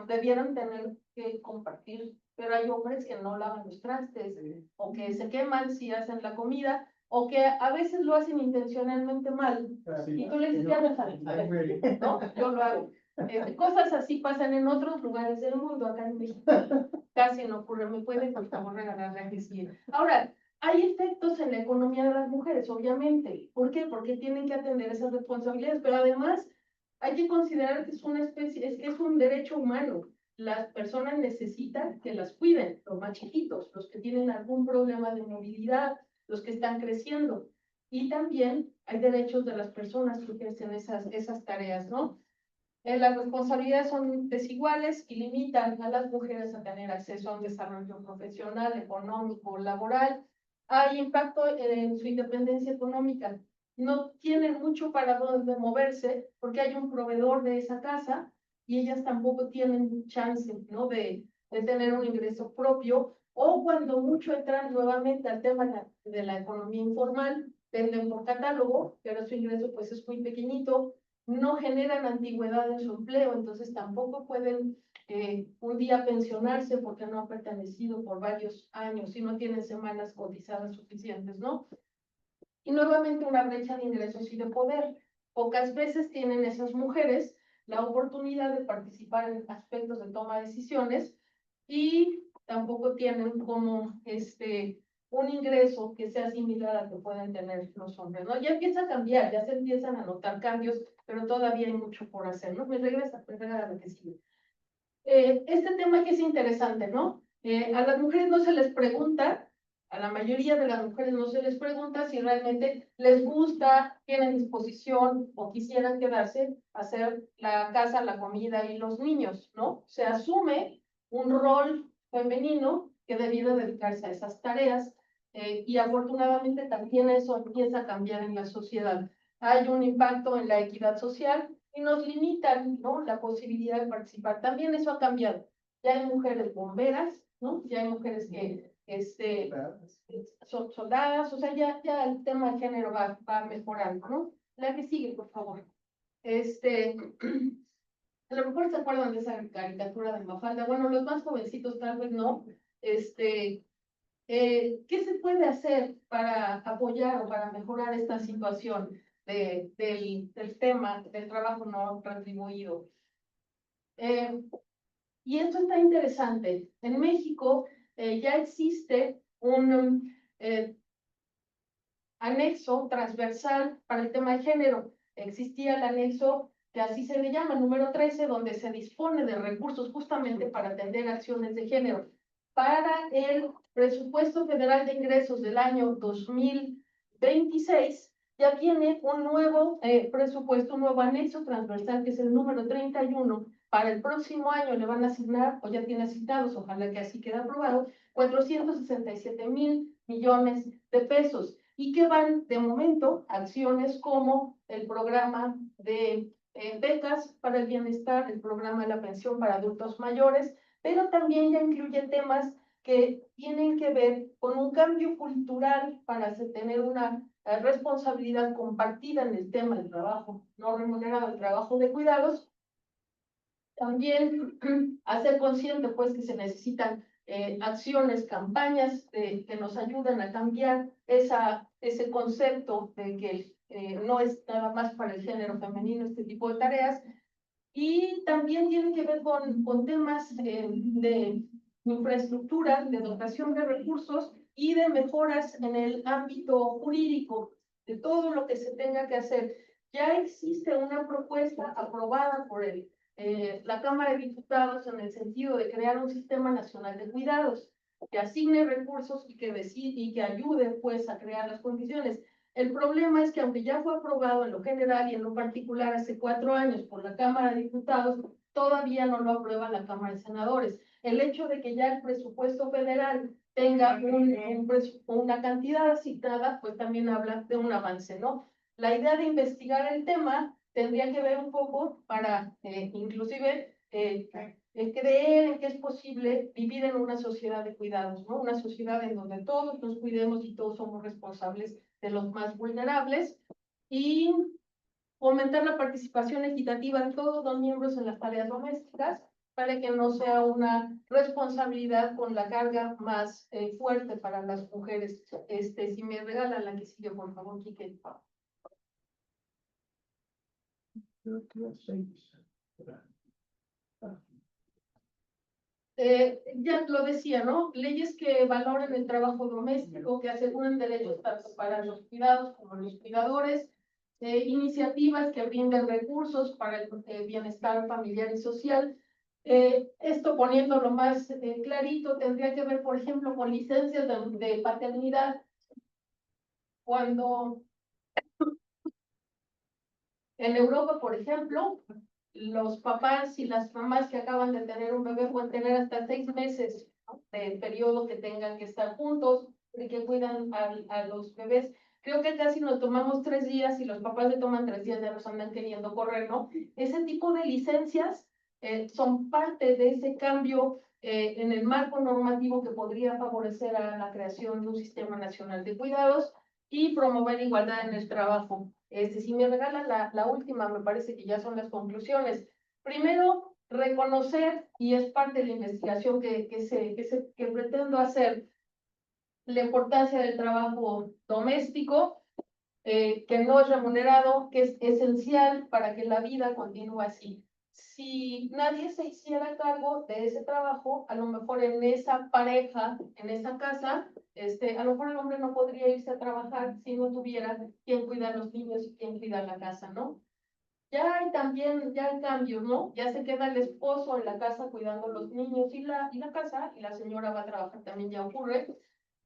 debieran tener que compartir, pero hay hombres que no lavan los trastes, o que se queman si hacen la comida, o que a veces lo hacen intencionalmente mal, y tú le dices, ya déjalo, ¿no? Yo lo hago. Cosas así pasan en otros lugares del mundo, acá en México casi no ocurre. ¿Me pueden, por favor, regalar la que sigue? Ahora, hay efectos en la economía de las mujeres, obviamente. ¿Por qué? Porque tienen que atender esas responsabilidades, pero además hay que considerar que es una especie, es que es un derecho humano. Las personas necesitan que las cuiden, los más chiquitos, los que tienen algún problema de movilidad, los que están creciendo. Y también hay derechos de las personas que ejercen esas tareas, ¿no? Las responsabilidades son desiguales y limitan a las mujeres a tener acceso a un desarrollo profesional, económico, laboral. Hay impacto en su independencia económica. No tienen mucho para dónde moverse porque hay un proveedor de esa casa y ellas tampoco tienen chance, ¿no? de tener un ingreso propio, o cuando mucho entran nuevamente al tema de la economía informal, venden por catálogo, pero su ingreso pues es muy pequeñito, no generan antigüedad en su empleo, entonces tampoco pueden un día pensionarse porque no han pertenecido por varios años y no tienen semanas cotizadas suficientes, ¿no? Y nuevamente una brecha de ingresos y de poder. Pocas veces tienen esas mujeres la oportunidad de participar en aspectos de toma de decisiones y tampoco tienen como un ingreso que sea similar al que pueden tener los hombres, ¿no? Ya empieza a cambiar, ya se empiezan a notar cambios, pero todavía hay mucho por hacer, ¿no? Me regresa a lo que sigue. Este tema que es interesante, ¿no? A las mujeres no se les pregunta, a la mayoría de las mujeres no se les pregunta si realmente les gusta, tienen disposición o quisieran quedarse a hacer la casa, la comida y los niños, ¿no? Se asume un rol femenino que debiera dedicarse a esas tareas y afortunadamente también eso empieza a cambiar en la sociedad. Hay un impacto en la equidad social y nos limitan, ¿no? La posibilidad de participar. También eso ha cambiado. Ya hay mujeres bomberas, ¿no? Ya hay mujeres que son soldadas, o sea, ya el tema de género va mejorando, ¿no? La que sigue, por favor. A lo mejor se acuerdan de esa caricatura de Mafalda. Bueno, los más jovencitos tal vez no. ¿Qué se puede hacer para apoyar o para mejorar esta situación del tema del trabajo no retribuido? Y esto está interesante. En México ya existe un anexo transversal para el tema de género. Existía el anexo que así se le llama, número 13, donde se dispone de recursos justamente para atender acciones de género. Para el presupuesto federal de ingresos del año 2026, ya tiene un nuevo presupuesto, un nuevo anexo transversal, que es el número 31. Para el próximo año le van a asignar, o ya tiene asignados, ojalá que así quede aprobado, 467,000 millones de pesos. Y que van, de momento, acciones como el programa de becas para el bienestar, el programa de la pensión para adultos mayores, pero también ya incluye temas que tienen que ver con un cambio cultural para tener una responsabilidad compartida en el tema del trabajo no remunerado, el trabajo de cuidados. También hacer consciente, pues, que se necesitan acciones, campañas que nos ayuden a cambiar ese concepto de que no es nada más para el género femenino este tipo de tareas. Y también tiene que ver con temas de infraestructura, de dotación de recursos y de mejoras en el ámbito jurídico, de todo lo que se tenga que hacer. Ya existe una propuesta aprobada por la Cámara de Diputados en el sentido de crear un sistema nacional de cuidados que asigne recursos y que ayude pues a crear las condiciones. El problema es que aunque ya fue aprobado en lo general y en lo particular hace 4 años por la Cámara de Diputados, todavía no lo aprueba la Cámara de Senadores. El hecho de que ya el presupuesto federal tenga una cantidad asignada, pues también habla de un avance, ¿no? La idea de investigar el tema tendría que ver un poco para inclusive creer en que es posible vivir en una sociedad de cuidados, ¿no? Una sociedad en donde todos nos cuidemos y todos somos responsables de los más vulnerables y fomentar la participación equitativa de todos los miembros en las tareas domésticas para que no sea una responsabilidad con la carga más fuerte para las mujeres. Si me regalan la que sigue, por favor, Quique. Ya lo decía, ¿no? Leyes que valoren el trabajo doméstico, que aseguren derechos tanto para los cuidados como los cuidadores, iniciativas que brinden recursos para el bienestar familiar y social. Esto poniéndolo más clarito, tendría que ver, por ejemplo, con licencias de paternidad. Cuando en Europa, por ejemplo, los papás y las mamás que acaban de tener un bebé pueden tener hasta 6 meses, ¿no?, de periodo que tengan que estar juntos y que cuidan a los bebés. Creo que casi nos tomamos 3 días y los papás le toman 3 días, ya nos andan queriendo correr, ¿no? Ese tipo de licencias son parte de ese cambio en el marco normativo que podría favorecer a la creación de un sistema nacional de cuidados y promover igualdad en el trabajo. Si me regalan la última, me parece que ya son las conclusiones. Primero, reconocer, y es parte de la investigación que pretendo hacer, la importancia del trabajo doméstico, que no es remunerado, que es esencial para que la vida continúe así. Si nadie se hiciera cargo de ese trabajo, a lo mejor en esa pareja, en esa casa, a lo mejor el hombre no podría irse a trabajar si no tuviera quien cuida a los niños y quien cuida la casa, ¿no? Ya hay también, ya hay cambios, ¿no? Ya se queda el esposo en la casa cuidando a los niños y la casa, y la señora va a trabajar, también ya ocurre.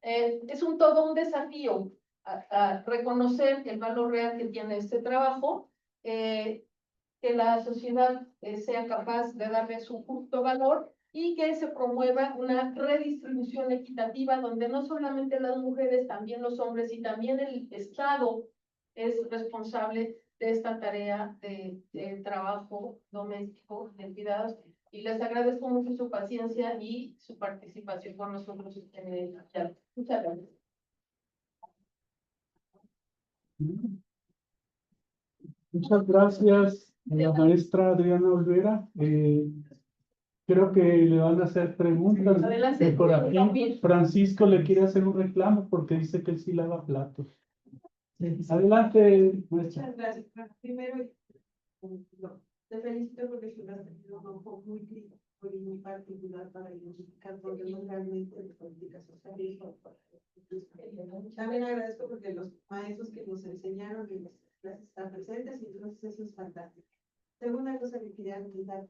Es todo un desafío a reconocer el valor real que tiene este trabajo, que la sociedad sea capaz de darle su justo valor y que se promueva una redistribución equitativa donde no solamente las mujeres, también los hombres y también el Estado es responsable de esta tarea de trabajo doméstico, de cuidados. Y les agradezco mucho su paciencia y su participación con nosotros en el chat. Muchas gracias. Muchas gracias a la maestra Adriana Olvera. Creo que le van a hacer preguntas. Adelante. Por aquí, Francisco le quiere hacer un reclamo porque dice que él sí lava platos. Adelante, maestra. Muchas gracias. Primero, te felicito porque es un trabajo muy crítico y muy particular para identificar problemas realmente de políticas sociales. También agradezco porque los maestros que nos enseñaron en las clases están presentes y entonces eso es fantástico. Segunda cosa que quería comentar,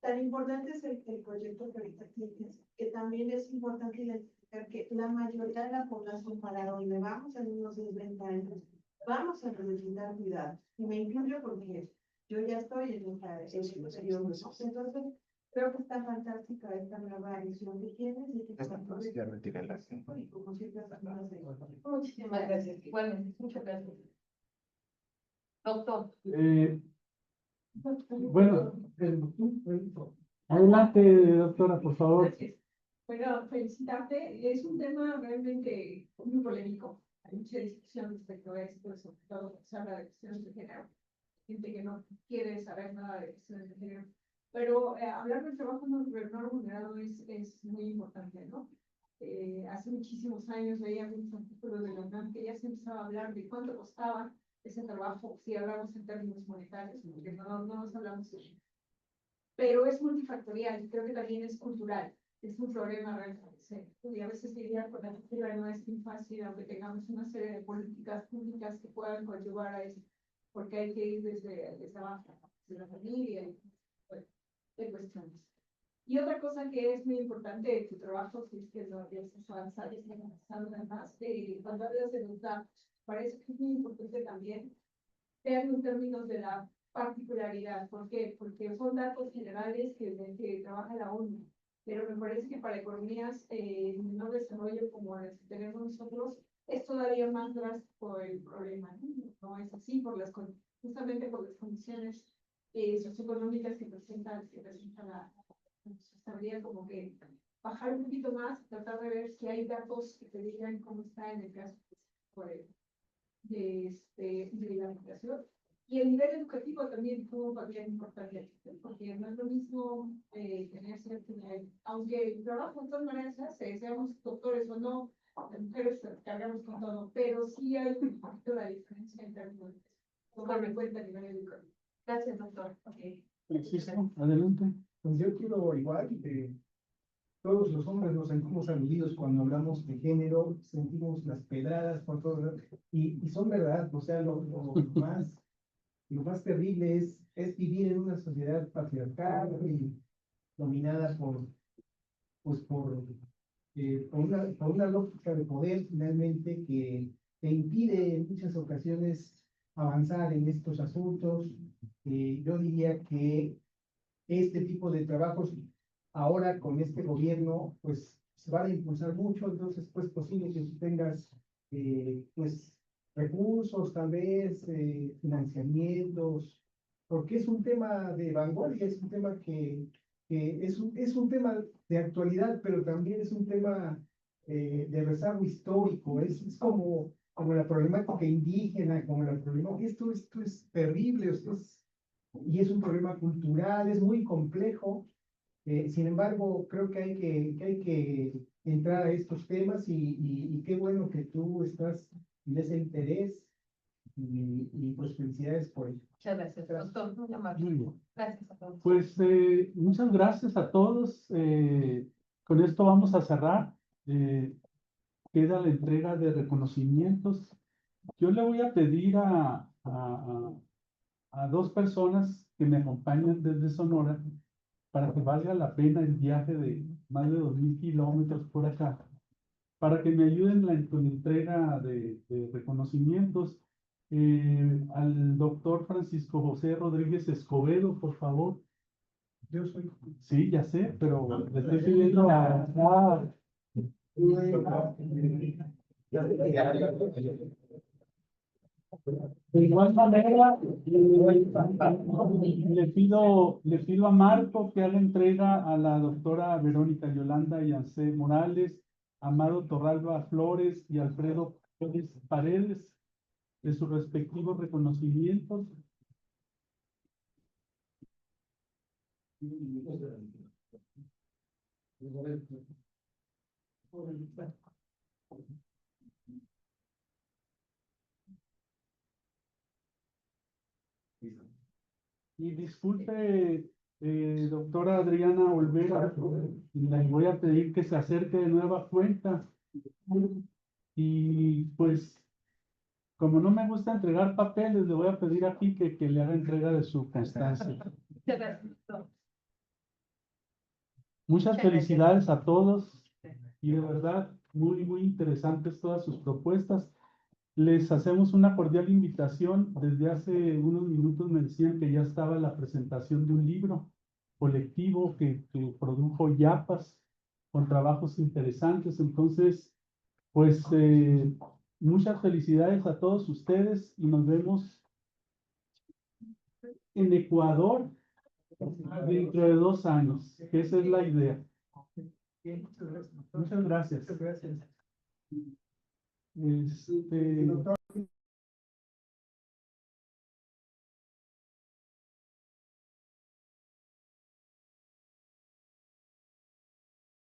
tan importante es el proyecto que ahorita tienes, que también es importante identificar que la mayoría de la población para donde vamos en unos 20 años, vamos a necesitar cuidado. Y me incluyo porque yo ya estoy en ese periodo, ¿no? Entonces, creo que está fantástica esta nueva edición que tienes y que y como siempre, Muchísimas gracias. Igualmente, muchas gracias. Doctor. Bueno, adelante, doctora, por favor. Gracias. Bueno, felicitarte. Es un tema realmente muy polémico. Hay mucha discusión respecto a esto, sobre todo cuando se habla de cuestiones de género. Gente que no quiere saber nada de cuestiones de género. Pero hablar del trabajo no remunerado es muy importante, ¿no? Hace muchísimos años veía algunos artículos de la UNAM que ya se empezaba a hablar de cuánto costaba ese trabajo, si hablamos en términos monetarios, porque no nos hablamos de eso. Pero es multifactorial, creo que también es cultural, es un problema realmente. Y a veces lidiar con la cultura no es muy fácil, aunque tengamos una serie de políticas públicas que puedan conllevar a eso, porque hay que ir desde abajo, desde la familia y bueno, de cuestiones. Y otra cosa que es muy importante de tu trabajo, si es que no habías avanzado, y estás avanzando además, cuando hablas de los datos, parece que es muy importante también ver en términos de la particularidad. ¿Por qué? Porque son datos generales que trabaja la ONU, pero me parece que para economías en menor desarrollo como las que tenemos nosotros, es todavía más drástico el problema, ¿no? No es así por las justamente por las condiciones socioeconómicas que presenta habría como que bajar un poquito más, tratar de ver si hay datos que te digan cómo está en el caso de la migración. Y el nivel educativo también fue un papel importante, porque no es lo mismo tener cierto nivel, aunque el trabajo de todas maneras se hace, seamos doctores o no, las mujeres cargamos con todo, pero sí hay un poquito la diferencia en términos de tomar en cuenta el nivel educativo. Gracias, doctor. Okay. Francisco, adelante. Pues yo quiero igual que todos los hombres nos sentimos aludidos cuando hablamos de género, sentimos las pedradas por todos lados, y son verdad, o sea, lo más terrible es vivir en una sociedad patriarcal y dominada por una lógica de poder finalmente que te impide en muchas ocasiones avanzar en estos asuntos. Yo diría que este tipo de trabajos ahora con este gobierno pues se van a impulsar mucho, entonces pues posible que tú tengas pues recursos, tal vez financiamientos, porque es un tema de vanguardia, es un tema que es un tema de actualidad, pero también es un tema de rezago histórico, es como la problemática indígena, como la problemática, esto es terrible, y es un problema cultural, es muy complejo. Sin embargo, creo que hay que entrar a estos temas y qué bueno que tú estás en ese interés y pues felicidades por ello. Muchas gracias, doctor. Muy amable. Muy bien. Gracias a todos. Pues muchas gracias a todos. Con esto vamos a cerrar. Queda la entrega de reconocimientos. Yo le voy a pedir a dos personas que me acompañan desde Sonora para que valga la pena el viaje de más de 2,000 kilómetros por acá, para que me ayuden con la entrega de reconocimientos. Al doctor Francisco José Rodríguez Escobedo, por favor. Yo soy. Sí, ya sé, pero le estoy pidiendo de igual manera, le pido a Marco que haga entrega a la doctora Verónica Yolanda Yancé Morales, Amado Torralba Flores y Alfredo Pérez Paredes de sus respectivos reconocimientos. Y disculpe, doctora Adriana Olvera, le voy a pedir que se acerque de nueva cuenta. Y pues, como no me gusta entregar papeles, le voy a pedir aquí que le haga entrega de su constancia. Muchas gracias, doctor. Muchas felicidades a todos y de verdad, muy, muy interesantes todas sus propuestas. Les hacemos una cordial invitación. Desde hace unos minutos me decían que ya estaba la presentación de un libro colectivo que produjo Yapas con trabajos interesantes. Entonces, pues muchas felicidades a todos ustedes y nos vemos en Ecuador dentro de 2 años, que esa es la idea. Muchas gracias. Muchas gracias. Este,